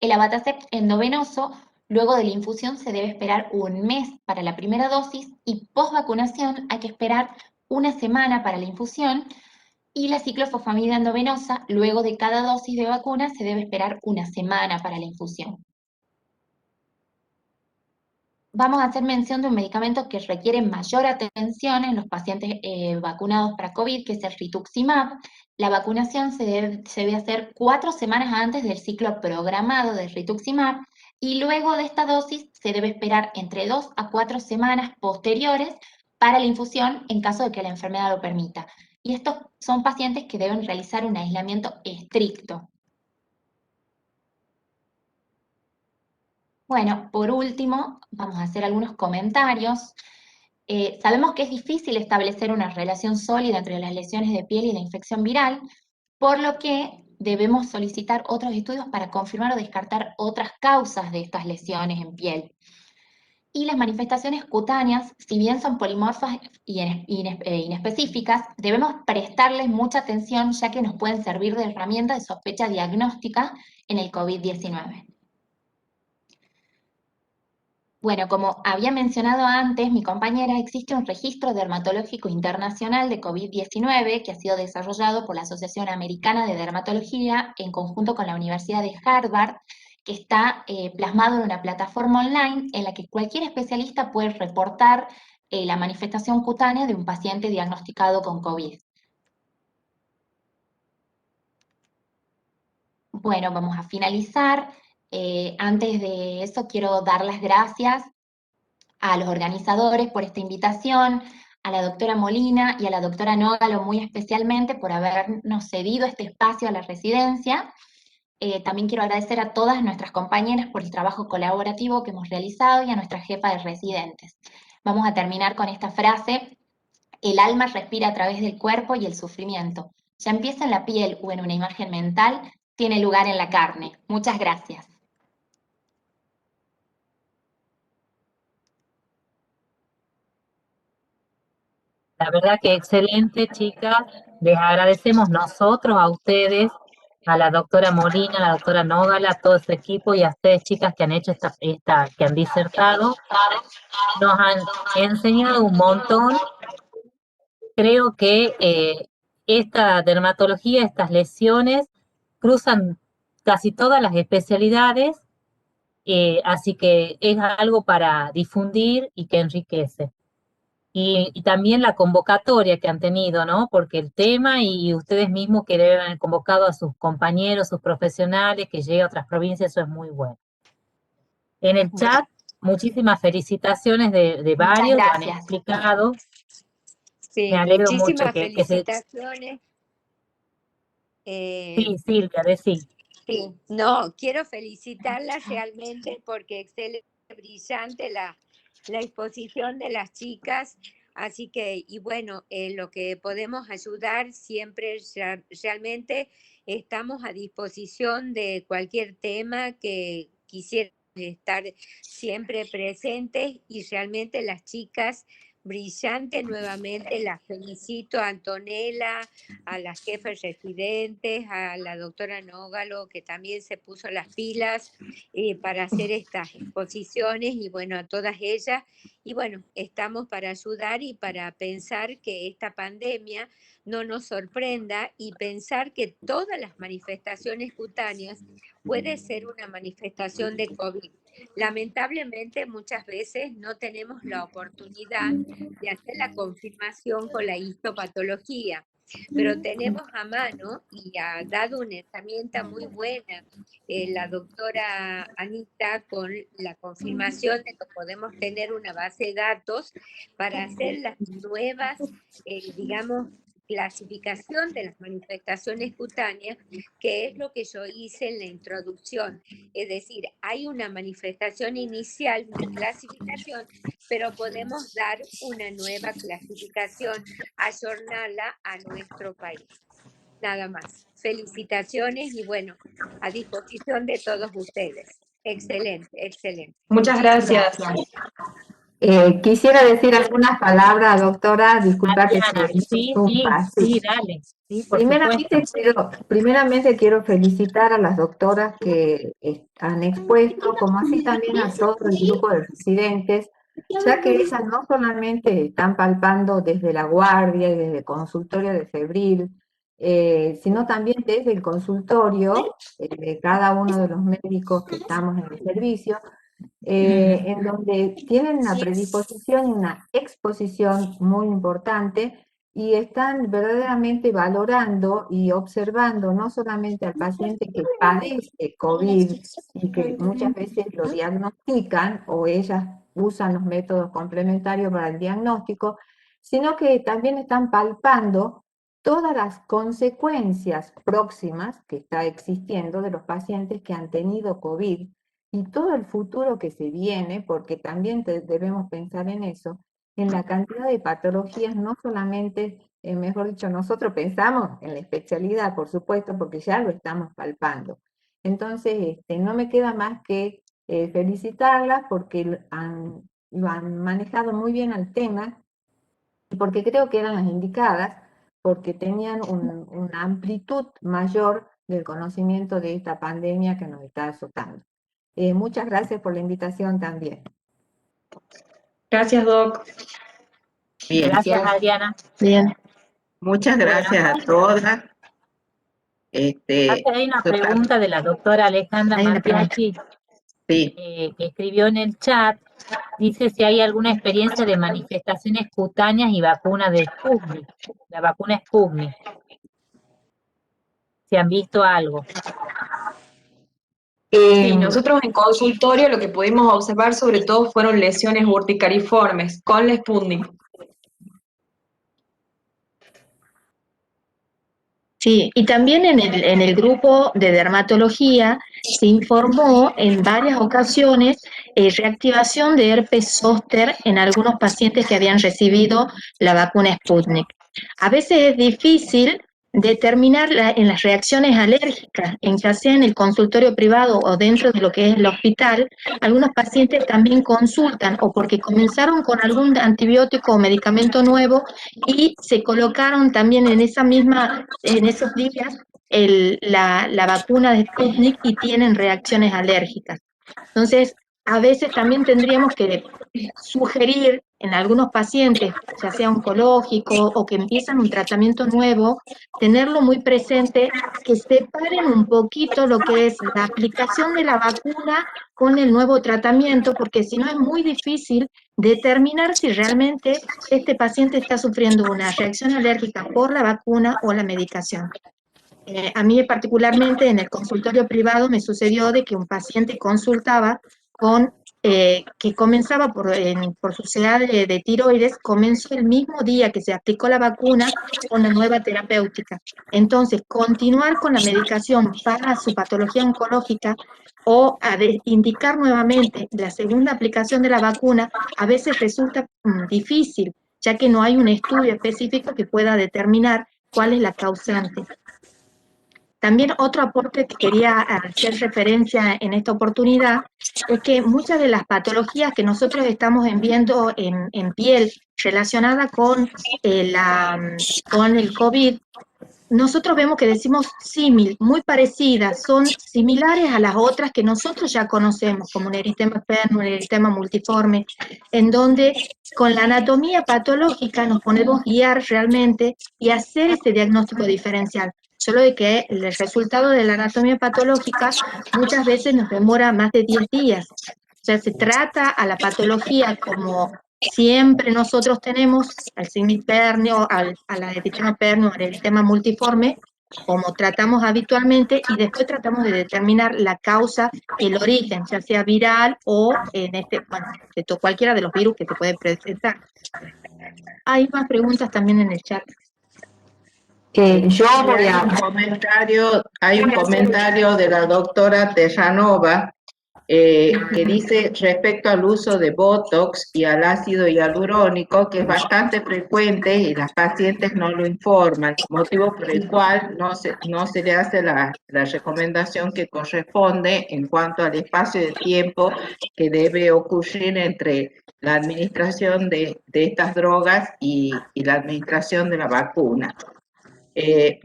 El abatacept endovenoso, luego de la infusión se debe esperar un mes para la primera dosis y post vacunación hay que esperar una semana para la infusión. Y la ciclofosfamida endovenosa, luego de cada dosis de vacuna se debe esperar una semana para la infusión. Vamos a hacer mención de un medicamento que requiere mayor atención en los pacientes vacunados para COVID, que es el rituximab. La vacunación se debe hacer 4 semanas antes del ciclo programado del rituximab y luego de esta dosis se debe esperar entre 2 a 4 semanas posteriores para la infusión en caso de que la enfermedad lo permita. Y estos son pacientes que deben realizar un aislamiento estricto. Bueno, por último, vamos a hacer algunos comentarios. Sabemos que es difícil establecer una relación sólida entre las lesiones de piel y la infección viral, por lo que debemos solicitar otros estudios para confirmar o descartar otras causas de estas lesiones en piel. Y las manifestaciones cutáneas, si bien son polimorfas y inespecíficas, debemos prestarles mucha atención ya que nos pueden servir de herramienta de sospecha diagnóstica en el COVID-19. Bueno, como había mencionado antes mi compañera, existe un registro dermatológico internacional de COVID-19 que ha sido desarrollado por la Asociación Americana de Dermatología en conjunto con la Universidad de Harvard, que está plasmado en una plataforma online en la que cualquier especialista puede reportar la manifestación cutánea de un paciente diagnosticado con COVID. Bueno, vamos a finalizar. Antes de eso quiero dar las gracias a los organizadores por esta invitación, a la doctora Molina y a la doctora Nógalo muy especialmente por habernos cedido este espacio a la residencia. También quiero agradecer a todas nuestras compañeras por el trabajo colaborativo que hemos realizado y a nuestra jefa de residentes. Vamos a terminar con esta frase: el alma respira a través del cuerpo y el sufrimiento, ya empieza en la piel o en una imagen mental, tiene lugar en la carne. Muchas gracias. La verdad que excelente, chicas. Les agradecemos nosotros a ustedes, a la doctora Molina, a la doctora Nógala, a todo su equipo y a ustedes, chicas, que han hecho que han disertado. Nos han enseñado un montón. Creo que esta dermatología, estas lesiones, cruzan casi todas las especialidades, así que es algo para difundir y que enriquece. Y también la convocatoria que han tenido, ¿no? Porque el tema y ustedes mismos que deben haber convocado a sus compañeros, sus profesionales, que lleguen a otras provincias, eso es muy bueno. En el chat, muchísimas felicitaciones de varios, lo han gracias. explicado. Sí, Me alegro mucho muchísimas que se... felicitaciones. Sí, Silvia, decí. Sí, no, quiero felicitarlas realmente porque excelente, brillante la exposición de las chicas. Así que, y bueno, lo que podemos ayudar siempre, realmente estamos a disposición de cualquier tema que quisieran estar siempre presentes y realmente las chicas brillantes nuevamente, las felicito a Antonella, a las jefas residentes, a la doctora Nógalo, que también se puso las pilas para hacer estas exposiciones, y bueno, a todas ellas. Y bueno, estamos para ayudar y para pensar que esta pandemia no nos sorprenda y pensar que todas las manifestaciones cutáneas puede ser una manifestación de COVID. Lamentablemente muchas veces no tenemos la oportunidad de hacer la confirmación con la histopatología, pero tenemos a mano y ha dado una herramienta muy buena la doctora Anita con la confirmación de que podemos tener una base de datos para hacer las nuevas, digamos, clasificación de las manifestaciones cutáneas, que es lo que yo hice en la introducción. Es decir, hay una manifestación inicial, una clasificación, pero podemos dar una nueva clasificación, ayornarla a nuestro país. Nada más. Felicitaciones y bueno, a disposición de todos ustedes. Excelente, excelente. Muchas Muchísimas gracias. Quisiera decir algunas palabras, doctora, disculpa que Adriana, te sí, interrumpa. Sí. dale. Sí, por supuesto. Primeramente quiero felicitar a las doctoras que han expuesto, como así también a todo el grupo de residentes, ya que ellas no solamente están palpando desde la guardia y desde el consultorio de febril, sino también desde el consultorio de cada uno de los médicos que estamos en el servicio, en donde tienen una predisposición y una exposición muy importante y están verdaderamente valorando y observando no solamente al paciente que padece COVID y que muchas veces lo diagnostican o ellas usan los métodos complementarios para el diagnóstico, sino que también están palpando todas las consecuencias próximas que está existiendo de los pacientes que han tenido COVID y todo el futuro que se viene, porque también debemos pensar en eso, en la cantidad de patologías, no solamente, mejor dicho, nosotros pensamos en la especialidad, por supuesto, porque ya lo estamos palpando. Entonces, no me queda más que felicitarlas porque lo han manejado muy bien al tema, porque creo que eran las indicadas, porque tenían una amplitud mayor del conocimiento de esta pandemia que nos está azotando. Muchas gracias por la invitación también. Gracias, Doc. Bien, Gracias, Adriana. Bien. muchas gracias a todas. Acá hay una su- pregunta de la doctora Alejandra Hay una pregunta. Mantiachi, sí. que escribió en el chat. Dice si hay alguna experiencia de manifestaciones cutáneas y vacuna de Sputnik, la vacuna Sputnik, si han visto algo. Sí, nosotros en consultorio lo que pudimos observar sobre todo fueron lesiones urticariformes con la Sputnik. Sí, y también en el grupo de dermatología se informó en varias ocasiones reactivación de herpes zóster en algunos pacientes que habían recibido la vacuna Sputnik. A veces es difícil determinar en las reacciones alérgicas, ya sea en el consultorio privado o dentro de lo que es el hospital. Algunos pacientes también consultan o porque comenzaron con algún antibiótico o medicamento nuevo y se colocaron también en esos días la vacuna de Sputnik y tienen reacciones alérgicas. Entonces, a veces también tendríamos que sugerir en algunos pacientes, ya sea oncológico o que empiezan un tratamiento nuevo, tenerlo muy presente, que separen un poquito lo que es la aplicación de la vacuna con el nuevo tratamiento, porque si no es muy difícil determinar si realmente este paciente está sufriendo una reacción alérgica por la vacuna o la medicación. A mí particularmente en el consultorio privado me sucedió de que un paciente consultaba que comenzaba por su CA de tiroides, comenzó el mismo día que se aplicó la vacuna con la nueva terapéutica. Entonces, continuar con la medicación para su patología oncológica o indicar nuevamente la segunda aplicación de la vacuna a veces resulta difícil, ya que no hay un estudio específico que pueda determinar cuál es la causante. También otro aporte que quería hacer referencia en esta oportunidad es que muchas de las patologías que nosotros estamos viendo en piel relacionadas con el COVID, nosotros vemos que decimos símil, muy parecidas, son similares a las otras que nosotros ya conocemos, como un eritema perno, un eritema multiforme, en donde con la anatomía patológica nos podemos guiar realmente y hacer ese diagnóstico diferencial. Solo de que el resultado de la anatomía patológica muchas veces nos demora más de 10 días. O sea, se trata a la patología como siempre nosotros tenemos al símil pernio, a la eritema pernio, al eritema multiforme, como tratamos habitualmente, y después tratamos de determinar la causa, el origen, ya sea viral o de cualquiera de los virus que se puede presentar. Hay más preguntas también en el chat. Yo voy a... Hay un comentario de la doctora Terranova que dice respecto al uso de Botox y al ácido hialurónico, que es bastante frecuente y las pacientes no lo informan, motivo por el cual no se le hace la recomendación que corresponde en cuanto al espacio de tiempo que debe ocurrir entre la administración de estas drogas y la administración de la vacuna.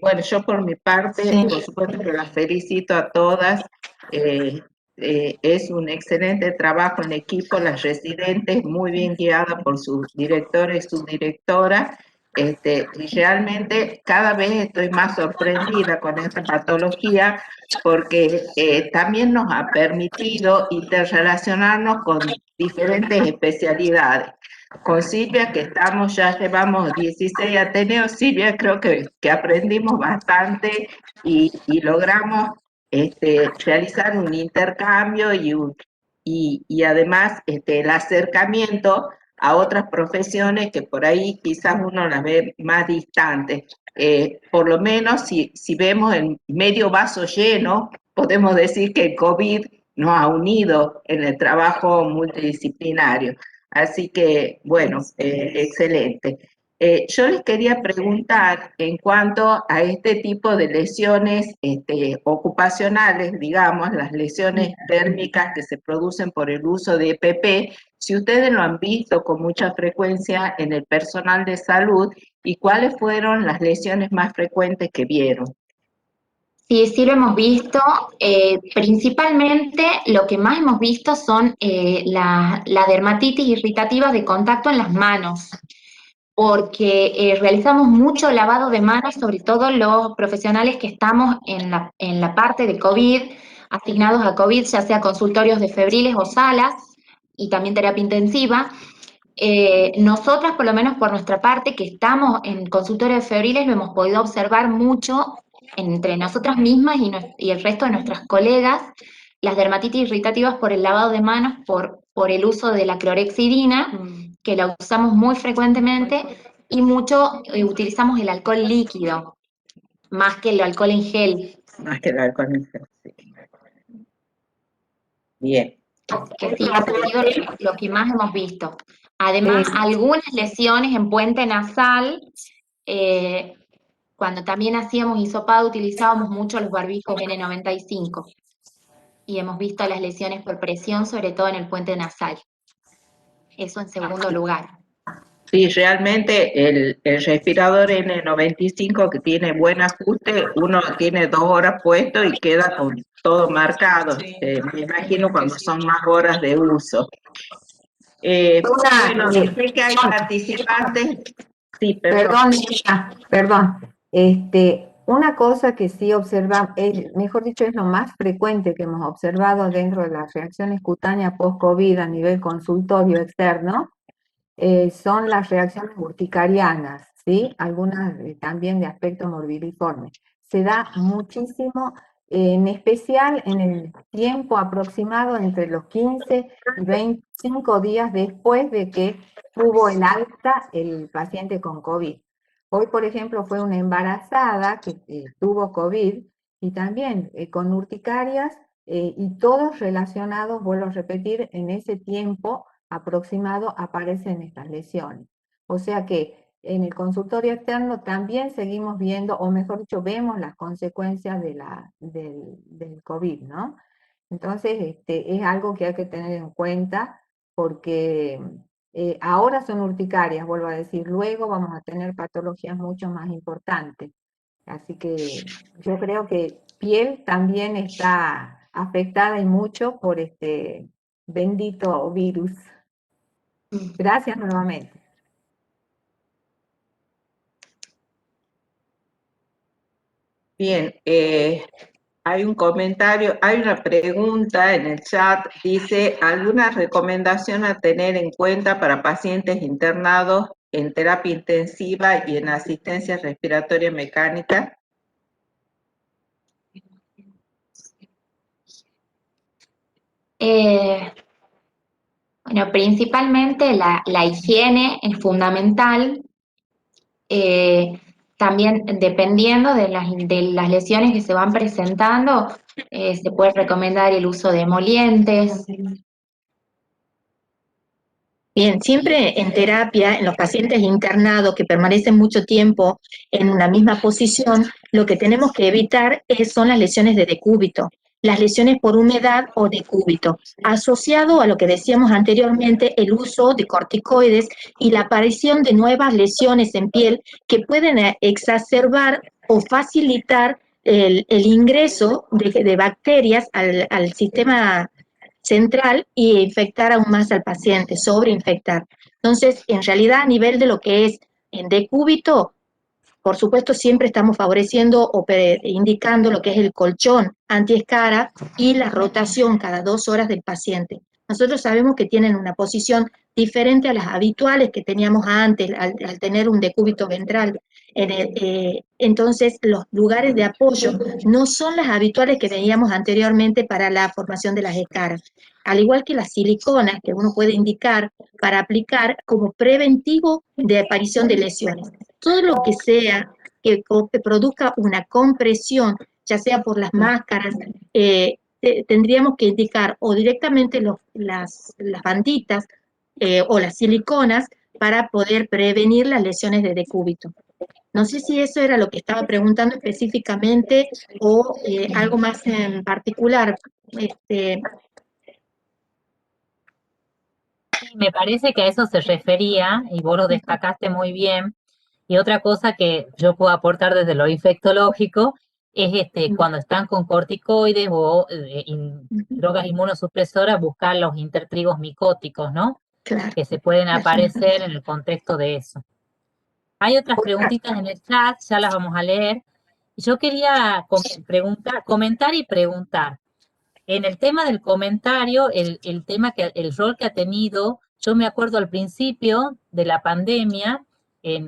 Bueno, yo por mi parte, por supuesto que las felicito a todas. Es un excelente trabajo en equipo, las residentes muy bien guiadas por sus directores y subdirectora. Y realmente cada vez estoy más sorprendida con esta patología porque también nos ha permitido interrelacionarnos con diferentes especialidades. Con Silvia, que ya llevamos 16 Ateneos, Silvia, creo que aprendimos bastante y logramos realizar un intercambio y además el acercamiento a otras profesiones que por ahí quizás uno las ve más distantes. Por lo menos si vemos el medio vaso lleno, podemos decir que el COVID nos ha unido en el trabajo multidisciplinario. Así que, bueno, excelente. Yo les quería preguntar en cuanto a este tipo de lesiones ocupacionales, digamos, las lesiones térmicas que se producen por el uso de EPP, si ustedes lo han visto con mucha frecuencia en el personal de salud y cuáles fueron las lesiones más frecuentes que vieron. Sí, sí lo hemos visto. Principalmente lo que más hemos visto son la dermatitis irritativa de contacto en las manos. porque realizamos mucho lavado de manos, sobre todo los profesionales que estamos en la parte de COVID, asignados a COVID, ya sea consultorios de febriles o salas, y también terapia intensiva. Nosotras, por lo menos por nuestra parte, que estamos en consultorio de febriles, lo hemos podido observar mucho entre nosotras mismas y el resto de nuestras colegas, las dermatitis irritativas por el lavado de manos, por el uso de la clorexidina, que la usamos muy frecuentemente, y mucho utilizamos el alcohol líquido, más que el alcohol en gel. Más que el alcohol en gel, sí. Bien. Que sí, ha sido lo que más hemos visto. Además, algunas lesiones en puente nasal, cuando también hacíamos hisopado utilizábamos mucho los barbijos N95 y hemos visto las lesiones por presión, sobre todo en el puente nasal. Eso en segundo lugar. Sí, realmente el respirador N95 que tiene buen ajuste, uno tiene 2 horas puesto y queda con todo marcado. Me imagino cuando son más horas de uso. Bueno, sé que hay participantes. Sí, perdón. Perdón. Una cosa que sí observamos, mejor dicho, es lo más frecuente que hemos observado dentro de las reacciones cutáneas post-COVID a nivel consultorio externo, son las reacciones urticarianas, ¿sí? Algunas también de aspecto morbiliforme. Se da muchísimo, en especial en el tiempo aproximado entre los 15 y 25 días después de que tuvo el alta el paciente con COVID. Hoy, por ejemplo, fue una embarazada que tuvo COVID y también con urticarias y todos relacionados, vuelvo a repetir, en ese tiempo aproximado aparecen estas lesiones. O sea que en el consultorio externo también seguimos viendo, o mejor dicho, vemos las consecuencias del COVID, ¿no? Entonces, es algo que hay que tener en cuenta porque ahora son urticarias, vuelvo a decir, luego vamos a tener patologías mucho más importantes. Así que yo creo que piel también está afectada y mucho por este bendito virus. Gracias nuevamente. Bien, hay un comentario, hay una pregunta en el chat, dice, ¿alguna recomendación a tener en cuenta para pacientes internados en terapia intensiva y en asistencia respiratoria mecánica? Bueno, principalmente la higiene es fundamental. También dependiendo de las lesiones que se van presentando, se puede recomendar el uso de emolientes. Bien, siempre en terapia, en los pacientes internados que permanecen mucho tiempo en una misma posición, lo que tenemos que evitar son las lesiones de decúbito, las lesiones por humedad o decúbito, asociado a lo que decíamos anteriormente, el uso de corticoides y la aparición de nuevas lesiones en piel que pueden exacerbar o facilitar el ingreso de bacterias al sistema central y infectar aún más al paciente, sobreinfectar. Entonces, en realidad, a nivel de lo que es en decúbito, por supuesto, siempre estamos favoreciendo o indicando lo que es el colchón antiescara y la rotación cada 2 horas del paciente. Nosotros sabemos que tienen una posición diferente a las habituales que teníamos antes al tener un decúbito ventral. Entonces, los lugares de apoyo no son las habituales que veíamos anteriormente para la formación de las escaras. Al igual que las siliconas que uno puede indicar para aplicar como preventivo de aparición de lesiones. Todo lo que sea que produzca una compresión, ya sea por las máscaras, tendríamos que indicar o directamente las banditas o las siliconas para poder prevenir las lesiones de decúbito. No sé si eso era lo que estaba preguntando específicamente o algo más en particular. Me parece que a eso se refería, y vos lo destacaste muy bien. Y otra cosa que yo puedo aportar desde lo infectológico es cuando están con corticoides o drogas inmunosupresoras, buscar los intertrigos micóticos, ¿no? Claro. Que se pueden aparecer en el contexto de eso. Hay otras preguntitas en el chat, ya las vamos a leer. Yo quería comentar y preguntar. En el tema del comentario, el rol que ha tenido, yo me acuerdo al principio de la pandemia,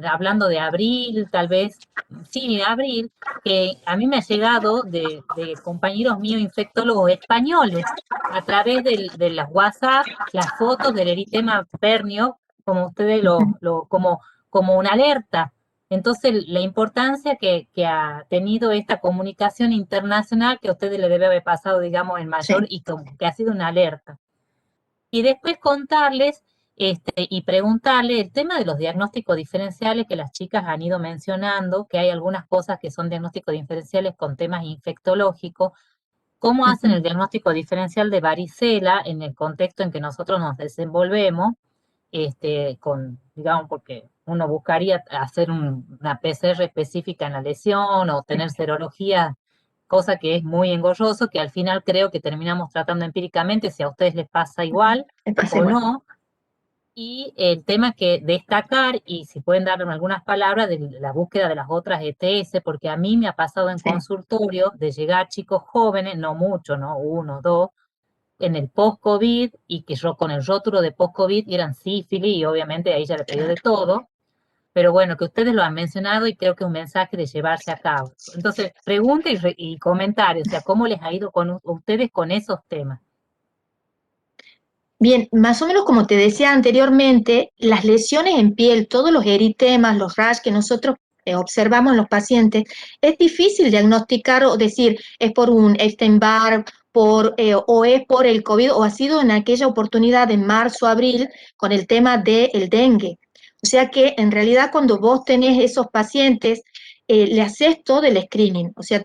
hablando de abril, tal vez, sí, abril, que a mí me ha llegado de compañeros míos infectólogos españoles, a través de las WhatsApp, las fotos del eritema pernio, como ustedes como una alerta. Entonces, la importancia que ha tenido esta comunicación internacional que a ustedes le debe haber pasado, digamos, en mayor y que ha sido una alerta. Y después contarles y preguntarle el tema de los diagnósticos diferenciales que las chicas han ido mencionando, que hay algunas cosas que son diagnósticos diferenciales con temas infectológicos. ¿Cómo hacen el diagnóstico diferencial de varicela en el contexto en que nosotros nos desenvolvemos? Digamos, porque uno buscaría hacer una PCR específica en la lesión o tener serología, cosa que es muy engorroso, que al final creo que terminamos tratando empíricamente, si a ustedes les pasa igual o no. Y el tema que destacar, y si pueden darme algunas palabras de la búsqueda de las otras ETS, porque a mí me ha pasado en consultorio de llegar chicos jóvenes, no mucho, ¿no? 1, 2, en el post-COVID, y que yo con el rótulo de post-COVID eran sífilis, y obviamente ahí ya le pedí de todo, pero bueno, que ustedes lo han mencionado y creo que es un mensaje de llevarse a cabo. Entonces, pregunta y comentarios, o sea, ¿cómo les ha ido con ustedes con esos temas? Bien, más o menos como te decía anteriormente, las lesiones en piel, todos los eritemas, los rash que nosotros observamos en los pacientes, es difícil diagnosticar o decir es por un Epstein-Barr o es por el COVID o ha sido en aquella oportunidad de marzo, abril con el tema del dengue. O sea que en realidad cuando vos tenés esos pacientes, le haces todo el screening, o sea,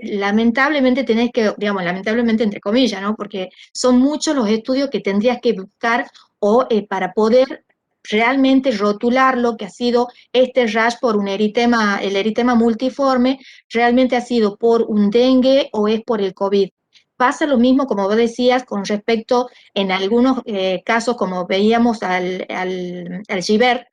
lamentablemente digamos, lamentablemente entre comillas, ¿no? Porque son muchos los estudios que tendrías que buscar para poder realmente rotular lo que ha sido este rash por el eritema multiforme, realmente ha sido por un dengue o es por el COVID. Pasa lo mismo, como vos decías, con respecto en algunos casos, como veíamos al Gibert,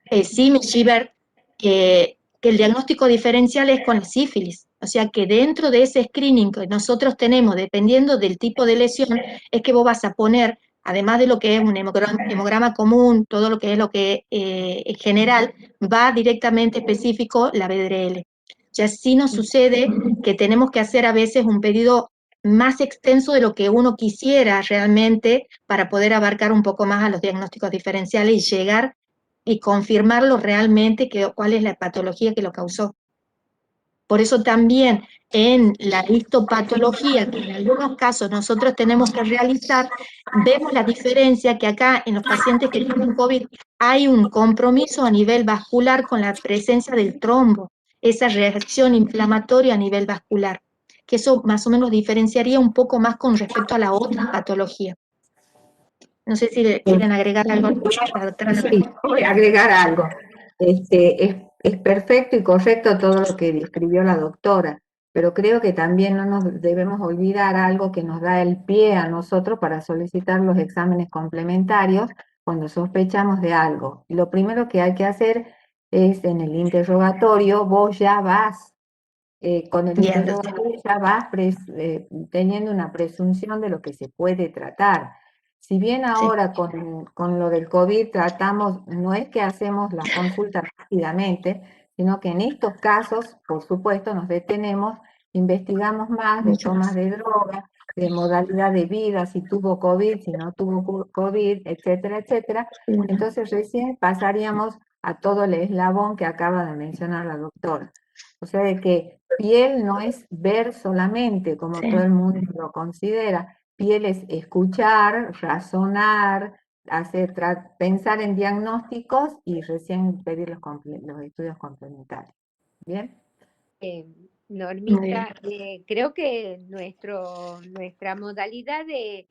Gibert, que el diagnóstico diferencial es con la sífilis. O sea que dentro de ese screening que nosotros tenemos, dependiendo del tipo de lesión, es que vos vas a poner, además de lo que es un hemograma común, todo lo que es general, va directamente específico la BDRL. Ya sí nos sucede que tenemos que hacer a veces un pedido más extenso de lo que uno quisiera realmente para poder abarcar un poco más a los diagnósticos diferenciales y llegar y confirmarlo realmente cuál es la patología que lo causó. Por eso también en la histopatología, que en algunos casos nosotros tenemos que realizar, vemos la diferencia que acá en los pacientes que tienen COVID hay un compromiso a nivel vascular con la presencia del trombo, esa reacción inflamatoria a nivel vascular, que eso más o menos diferenciaría un poco más con respecto a la otra patología. No sé si le quieren agregar algo. Sí, voy a agregar algo. Es perfecto y correcto todo lo que describió la doctora, pero creo que también no nos debemos olvidar algo que nos da el pie a nosotros para solicitar los exámenes complementarios cuando sospechamos de algo. Lo primero que hay que hacer es en el interrogatorio, vos ya vas con el interrogatorio ya vas teniendo una presunción de lo que se puede tratar. Si bien ahora con lo del COVID tratamos, no es que hacemos la consulta rápidamente, sino que en estos casos, por supuesto, nos detenemos, investigamos más de tomas de droga, de modalidad de vida, si tuvo COVID, si no tuvo COVID, etcétera, etcétera. Entonces recién pasaríamos a todo el eslabón que acaba de mencionar la doctora. O sea, de que piel no es ver solamente, como todo el mundo lo considera. Piel es escuchar, razonar, pensar en diagnósticos y recién pedir los estudios complementarios. ¿Bien? Normita, creo que nuestra modalidad de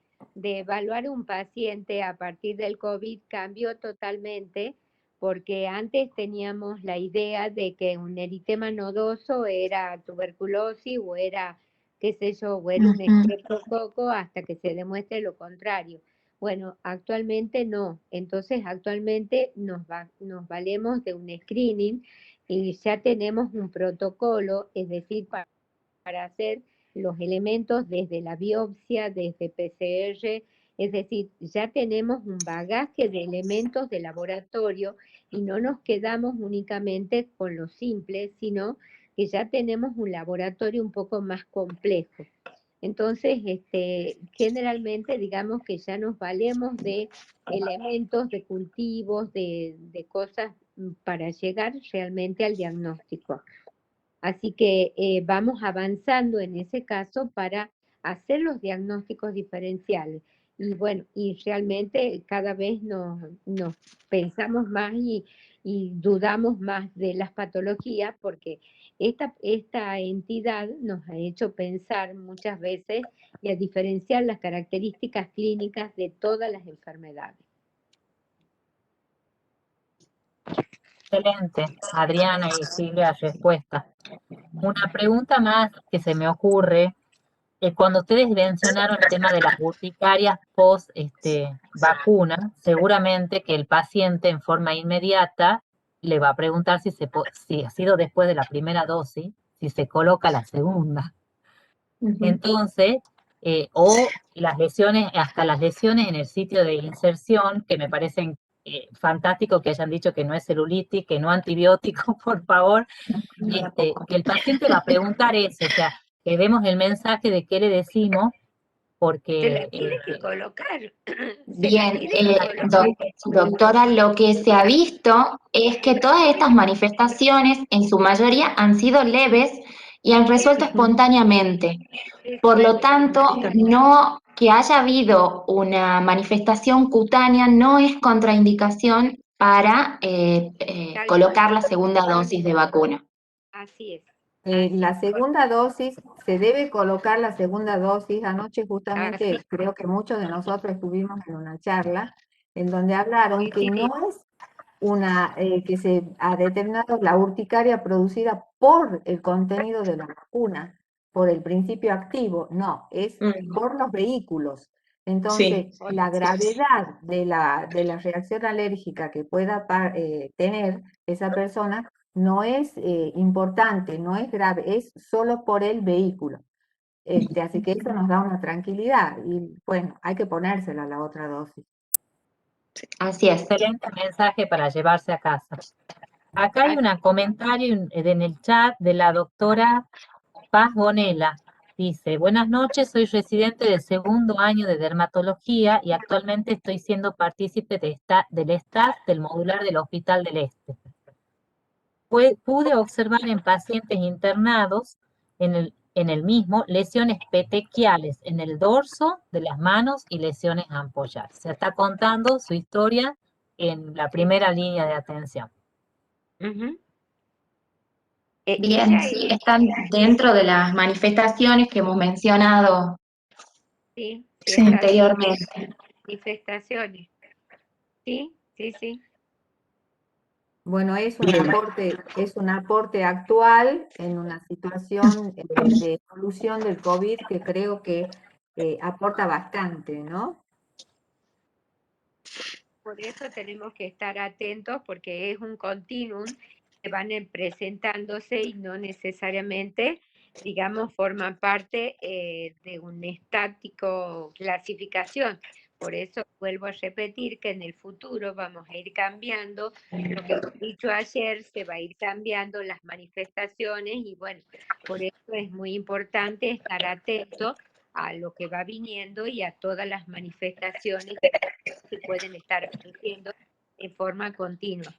evaluar un paciente a partir del COVID cambió totalmente, porque antes teníamos la idea de que un eritema nodoso era tuberculosis o era, qué sé yo, o era un estreptococo hasta que se demuestre lo contrario. Bueno, actualmente no. Entonces, actualmente nos valemos de un screening y ya tenemos un protocolo, es decir, para hacer los elementos desde la biopsia, desde PCR, es decir, ya tenemos un bagaje de elementos de laboratorio y no nos quedamos únicamente con lo simple, sino que ya tenemos un laboratorio un poco más complejo. Entonces, generalmente digamos que ya nos valemos de elementos, de cultivos, de cosas para llegar realmente al diagnóstico. Así que vamos avanzando en ese caso para hacer los diagnósticos diferenciales. Y bueno, y realmente cada vez nos pensamos más y dudamos más de las patologías porque esta entidad nos ha hecho pensar muchas veces y a diferenciar las características clínicas de todas las enfermedades. Excelente, Adriana y Silvia, respuesta. Una pregunta más que se me ocurre, cuando ustedes mencionaron el tema de las urticarias post vacuna, seguramente que el paciente en forma inmediata le va a preguntar si ha sido después de la primera dosis, si se coloca la segunda. Entonces, o las lesiones, hasta las lesiones en el sitio de inserción, que me parecen fantástico que hayan dicho que no es celulitis, que no antibiótico, por favor, que el paciente va a preguntar eso, o sea, que demos el mensaje de qué le decimos, Se la porque tiene que colocar. Bien, doctora, lo que se ha visto es que todas estas manifestaciones en su mayoría han sido leves y han resuelto espontáneamente. Por lo tanto, no que haya habido una manifestación cutánea no es contraindicación para colocar la segunda dosis de vacuna. Así es. La segunda dosis, se debe colocar la segunda dosis. Anoche justamente creo que muchos de nosotros estuvimos en una charla en donde hablaron que no es una, que se ha determinado la urticaria producida por el contenido de la vacuna, por el principio activo, no, es por los vehículos. Entonces, la gravedad de la reacción alérgica que pueda tener esa persona no es importante, no es grave, es solo por el vehículo. Así que eso nos da una tranquilidad y bueno, hay que ponérsela la otra dosis. Así es. excelente mensaje para llevarse a casa. Acá hay un comentario en el chat de la doctora Paz Bonela. Dice, buenas noches, soy residente del segundo año de dermatología y actualmente estoy siendo partícipe del staff del modular del Hospital del Este. Pude observar en pacientes internados en el mismo lesiones petequiales en el dorso de las manos y lesiones ampollares. Se está contando su historia en la primera línea de atención. Bien, sí, están dentro de las manifestaciones que hemos mencionado anteriormente. Manifestaciones. Sí. Bueno, es un aporte actual en una situación de evolución del COVID que creo que aporta bastante, ¿no? Por eso tenemos que estar atentos porque es un continuum que van presentándose y no necesariamente, digamos, forman parte de un estático clasificación. Por eso vuelvo a repetir que en el futuro vamos a ir cambiando, lo que hemos dicho ayer, se va a ir cambiando las manifestaciones y bueno, por eso es muy importante estar atento a lo que va viniendo y a todas las manifestaciones que se pueden estar produciendo en forma continua.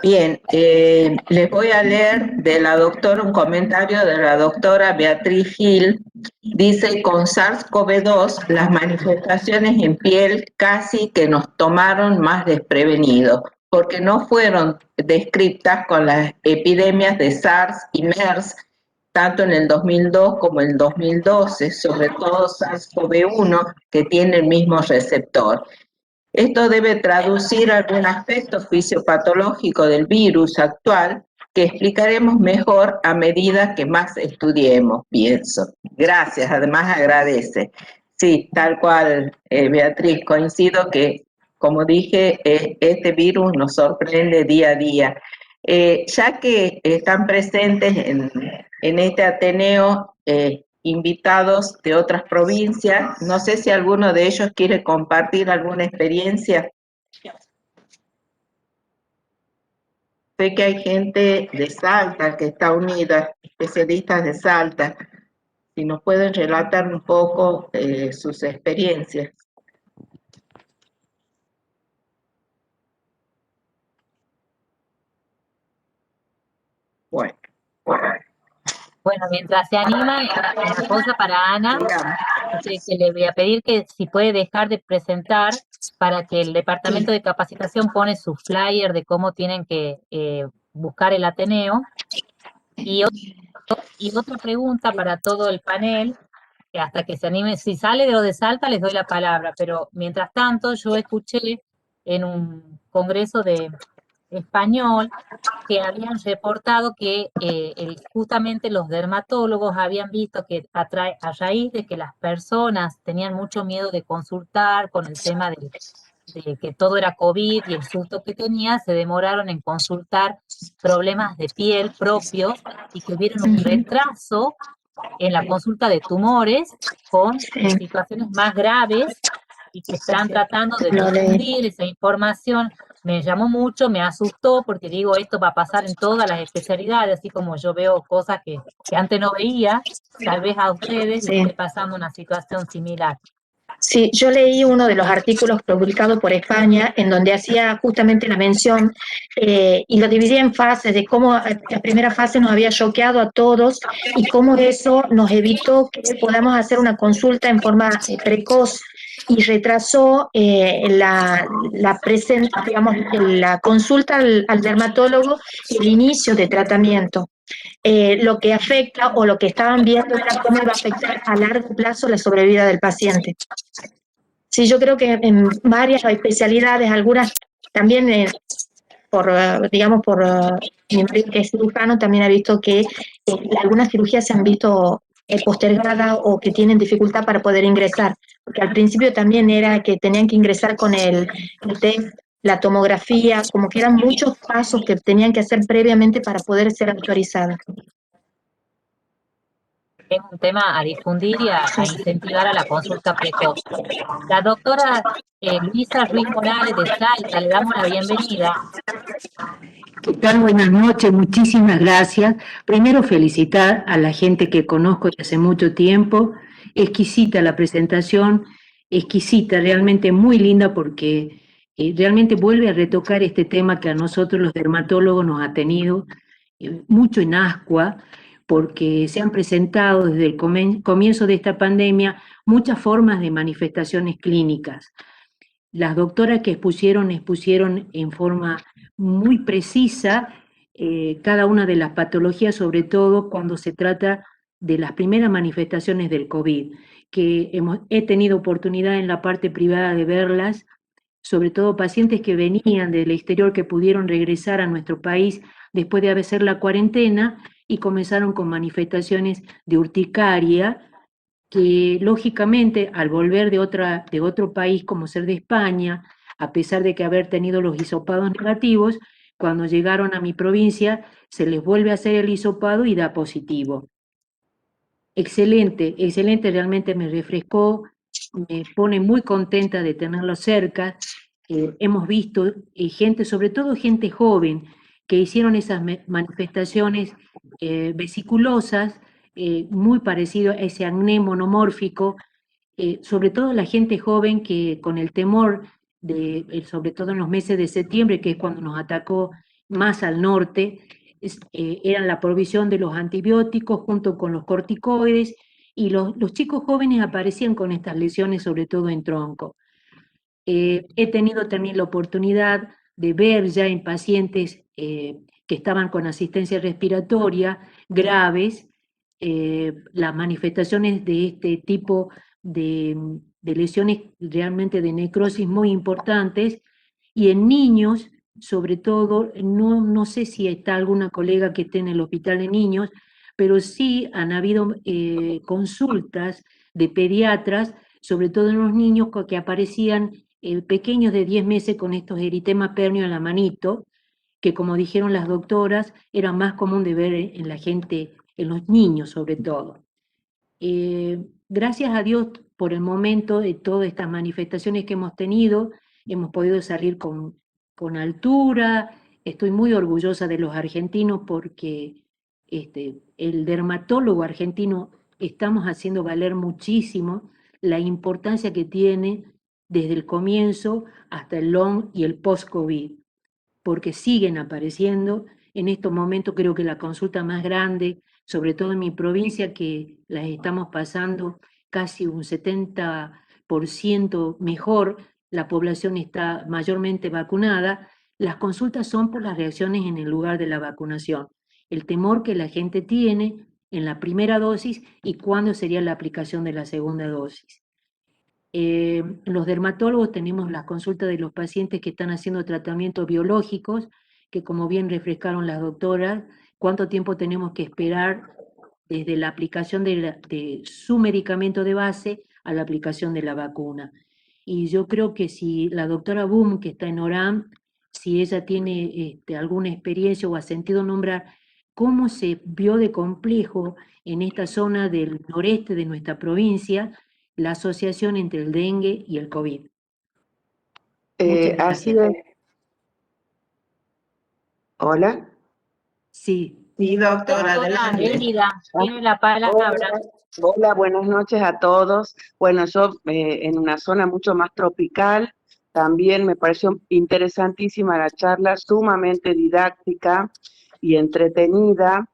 Bien, les voy a leer de la doctora un comentario de la doctora Beatriz Gil. Dice, con SARS-CoV-2 las manifestaciones en piel casi que nos tomaron más desprevenidos, porque no fueron descritas con las epidemias de SARS y MERS, tanto en el 2002 como en el 2012, sobre todo SARS-CoV-1, que tiene el mismo receptor. Esto debe traducir algún aspecto fisiopatológico del virus actual que explicaremos mejor a medida que más estudiemos, pienso. Gracias, además agradece. Sí, tal cual, Beatriz, coincido que, como dije, este virus nos sorprende día a día. Ya que están presentes en este Ateneo invitados de otras provincias, no sé si alguno de ellos quiere compartir alguna experiencia. Sé que hay gente de Salta que está unida, especialistas de Salta. Si nos pueden relatar un poco sus experiencias. Bueno, Bueno, mientras se animan, una cosa para Ana, digamos. que le voy a pedir que si puede dejar de presentar para que el departamento de capacitación pone su flyer de cómo tienen que buscar el Ateneo. Y otra pregunta para todo el panel, que hasta que se anime, si sale de lo de Salta les doy la palabra, pero mientras tanto yo escuché en un congreso de español que habían reportado que justamente los dermatólogos habían visto que a raíz de que las personas tenían mucho miedo de consultar con el tema de que todo era COVID y el susto que tenía, se demoraron en consultar problemas de piel propios y que hubieron un retraso en la consulta de tumores con situaciones más graves y que están tratando de Lo leí. difundir esa información. Me llamó mucho, me asustó porque digo, esto va a pasar en todas las especialidades, así como yo veo cosas que antes no veía, tal vez a ustedes les Sí. esté pasando una situación similar. Sí, yo leí uno de los artículos publicados por España en donde hacía justamente la mención y lo dividía en fases de cómo la primera fase nos había choqueado a todos y cómo eso nos evitó que podamos hacer una consulta en forma precoz y retrasó la consulta al dermatólogo y el inicio de tratamiento. Lo que afecta o lo que estaban viendo era cómo iba a afectar a largo plazo la sobrevida del paciente. Sí, yo creo que en varias especialidades, algunas también por mi marido que es cirujano, también ha visto que algunas cirugías se han visto postergadas o que tienen dificultad para poder ingresar, porque al principio también era que tenían que ingresar con el test, la tomografía, como que eran muchos pasos que tenían que hacer previamente para poder ser autorizadas. Es un tema a difundir y a incentivar a la consulta precoz. La doctora Luisa Ruiz Morales de Salta, le damos la bienvenida. ¿Qué tal? Buenas noches, muchísimas gracias. Primero felicitar a la gente que conozco desde hace mucho tiempo. Exquisita la presentación, exquisita, realmente muy linda porque realmente vuelve a retocar este tema que a nosotros los dermatólogos nos ha tenido mucho en ascua, porque se han presentado desde el comienzo de esta pandemia muchas formas de manifestaciones clínicas. Las doctoras que expusieron en forma muy precisa cada una de las patologías, sobre todo cuando se trata de las primeras manifestaciones del COVID, que he tenido oportunidad en la parte privada de verlas, sobre todo pacientes que venían del exterior que pudieron regresar a nuestro país después de hacer la cuarentena y comenzaron con manifestaciones de urticaria, que lógicamente al volver de otro país como ser de España, a pesar de que haber tenido los hisopados negativos, cuando llegaron a mi provincia se les vuelve a hacer el hisopado y da positivo. Excelente, excelente, realmente me refrescó, me pone muy contenta de tenerlo cerca. Hemos visto gente, sobre todo gente joven, que hicieron esas manifestaciones vesiculosas, muy parecido a ese acné monomórfico, sobre todo la gente joven que con el temor, sobre todo en los meses de septiembre, que es cuando nos atacó más al norte, eran la provisión de los antibióticos junto con los corticoides, y los chicos jóvenes aparecían con estas lesiones, sobre todo en tronco. He tenido también la oportunidad de ver ya en pacientes que estaban con asistencia respiratoria graves las manifestaciones de este tipo de lesiones realmente de necrosis muy importantes, y en niños, sobre todo, no sé si está alguna colega que esté en el hospital de niños, pero sí han habido consultas de pediatras sobre todo en los niños que aparecían pequeños de 10 meses con estos eritemas pernios en la manito, que como dijeron las doctoras, era más común de ver en la gente, en los niños sobre todo. Gracias a Dios por el momento de todas estas manifestaciones que hemos tenido, hemos podido salir con altura. Estoy muy orgullosa de los argentinos porque el dermatólogo argentino estamos haciendo valer muchísimo la importancia que tiene desde el comienzo hasta el long y el post-COVID, porque siguen apareciendo. En estos momentos creo que la consulta más grande, sobre todo en mi provincia, que las estamos pasando casi un 70% mejor, la población está mayormente vacunada, las consultas son por las reacciones en el lugar de la vacunación, el temor que la gente tiene en la primera dosis y cuándo sería la aplicación de la segunda dosis. Los dermatólogos tenemos las consultas de los pacientes que están haciendo tratamientos biológicos, que como bien refrescaron las doctoras, cuánto tiempo tenemos que esperar desde la aplicación de su medicamento de base a la aplicación de la vacuna. Y yo creo que si la doctora Boom, que está en ORAM, si ella tiene alguna experiencia o ha sentido nombrar cómo se vio de complejo en esta zona del noreste de nuestra provincia la asociación entre el dengue y el COVID. Muchas Así gracias. es. Hola. Sí. Sí, doctora, adelante. Elida, tiene la palabra. Hola, buenas noches a todos. Bueno, yo en una zona mucho más tropical, también me pareció interesantísima la charla, sumamente didáctica y entretenida,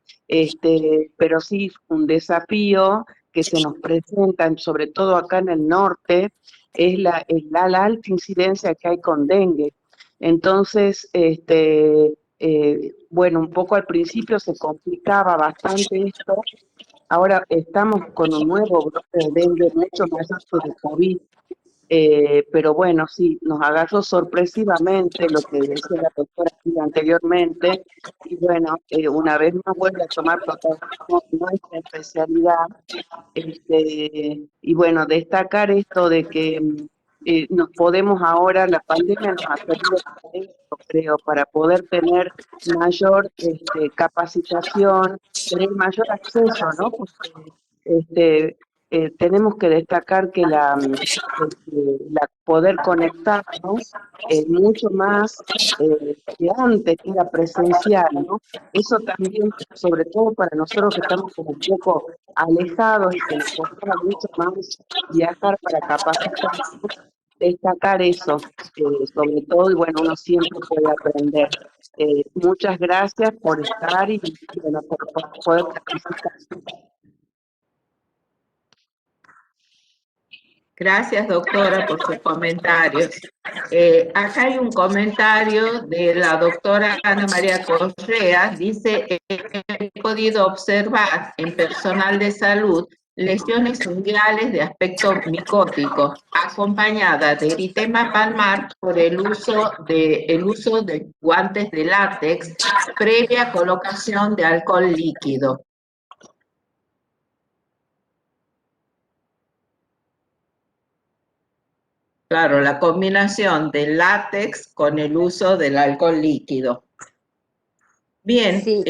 pero sí un desafío que se nos presenta, sobre todo acá en el norte, es la alta incidencia que hay con dengue. Entonces, bueno, un poco al principio se complicaba bastante esto. Ahora estamos con un nuevo brote de dengue mucho más alto de COVID, pero bueno, sí, nos agarró sorpresivamente lo que decía la doctora anteriormente, y bueno, una vez más vuelve a tomar protagonismo nuestra especialidad, y bueno, destacar esto de que nos podemos ahora, la pandemia nos ha servido para esto, creo, para poder tener mayor capacitación, tener mayor acceso, ¿no? Porque tenemos que destacar que la poder conectarnos mucho más que antes, que era presencial, ¿no? Eso también, sobre todo para nosotros que estamos como un poco alejados y que nos costaba mucho más viajar para capacitarnos, destacar eso, sobre todo, y bueno, uno siempre puede aprender. Muchas gracias por estar y bueno, por poder participar. Gracias, doctora, por sus comentarios. Acá hay un comentario de la doctora Ana María Correa. Dice, he podido observar en personal de salud lesiones unguiales de aspecto micótico, acompañadas de eritema palmar por el uso de guantes de látex previa colocación de alcohol líquido. Claro, la combinación del látex con el uso del alcohol líquido. Bien. Sí,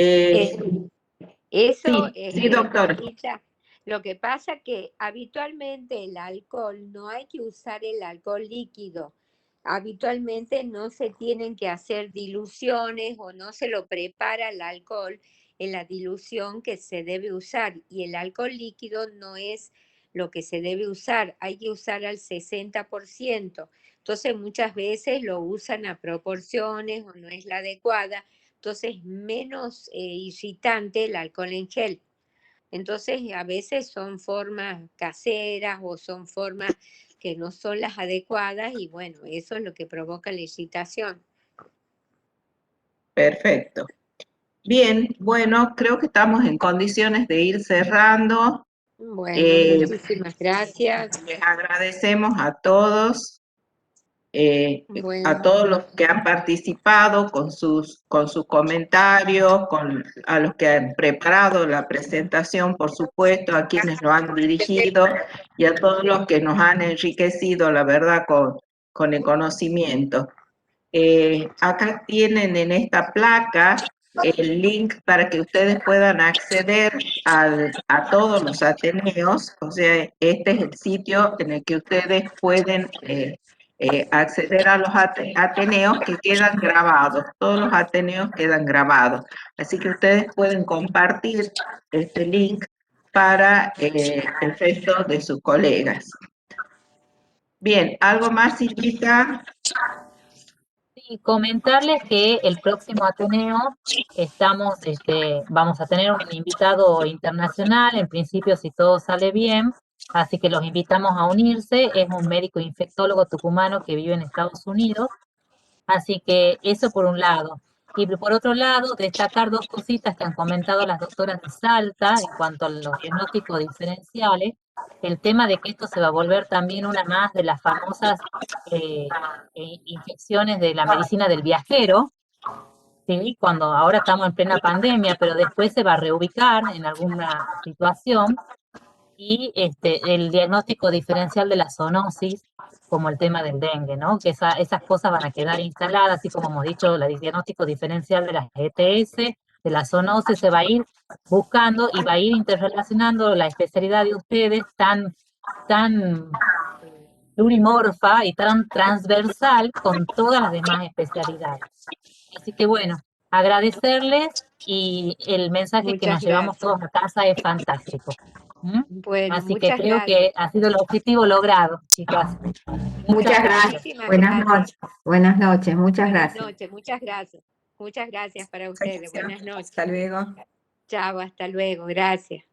eso, sí, doctora. Marita, lo que pasa que habitualmente el alcohol, no hay que usar el alcohol líquido. Habitualmente no se tienen que hacer diluciones o no se lo prepara el alcohol en la dilución que se debe usar. Y el alcohol líquido no es lo que se debe usar, hay que usar al 60%. Entonces muchas veces lo usan a proporciones o no es la adecuada. Entonces menos irritante el alcohol en gel. Entonces a veces son formas caseras o son formas que no son las adecuadas y bueno, eso es lo que provoca la irritación. Perfecto. Bien, bueno, creo que estamos en condiciones de ir cerrando. Bueno, muchísimas gracias. Les agradecemos a todos a Bueno, todos los que han participado con sus comentarios, a los que han preparado la presentación, por supuesto, a quienes lo han dirigido y a todos los que nos han enriquecido, la verdad, con el conocimiento. Acá tienen en esta placa el link para que ustedes puedan acceder a todos los ateneos, o sea, este es el sitio en el que ustedes pueden acceder a los ateneos que quedan grabados, todos los ateneos quedan grabados, así que ustedes pueden compartir este link para el resto de sus colegas. Bien, ¿algo más, Silvita? Sí, comentarles que el próximo Ateneo vamos a tener un invitado internacional, en principio si todo sale bien, así que los invitamos a unirse. Es un médico infectólogo tucumano que vive en Estados Unidos, así que eso por un lado. Y por otro lado, destacar dos cositas que han comentado las doctoras de Salta en cuanto a los diagnósticos diferenciales. El tema de que esto se va a volver también una más de las famosas infecciones de la medicina del viajero, ¿sí? Cuando ahora estamos en plena pandemia, pero después se va a reubicar en alguna situación. Y el diagnóstico diferencial de la zoonosis, como el tema del dengue, ¿no? Que esas cosas van a quedar instaladas, así como hemos dicho, el diagnóstico diferencial de las ETS, de la zoonosis, se va a ir buscando y va a ir interrelacionando la especialidad de ustedes tan plurimorfa y tan transversal con todas las demás especialidades. Así que bueno, agradecerles y el mensaje que nos llevamos todos a casa es fantástico. bueno, Así que muchas creo gracias. que ha sido el objetivo logrado, chicas. Muchas gracias. Muchísimas Buenas gracias. noches. Buenas noches. Muchas Buenas gracias. noches, muchas gracias. Muchas gracias para ustedes. Buenas noches. Hasta luego. Chao, hasta luego. Gracias.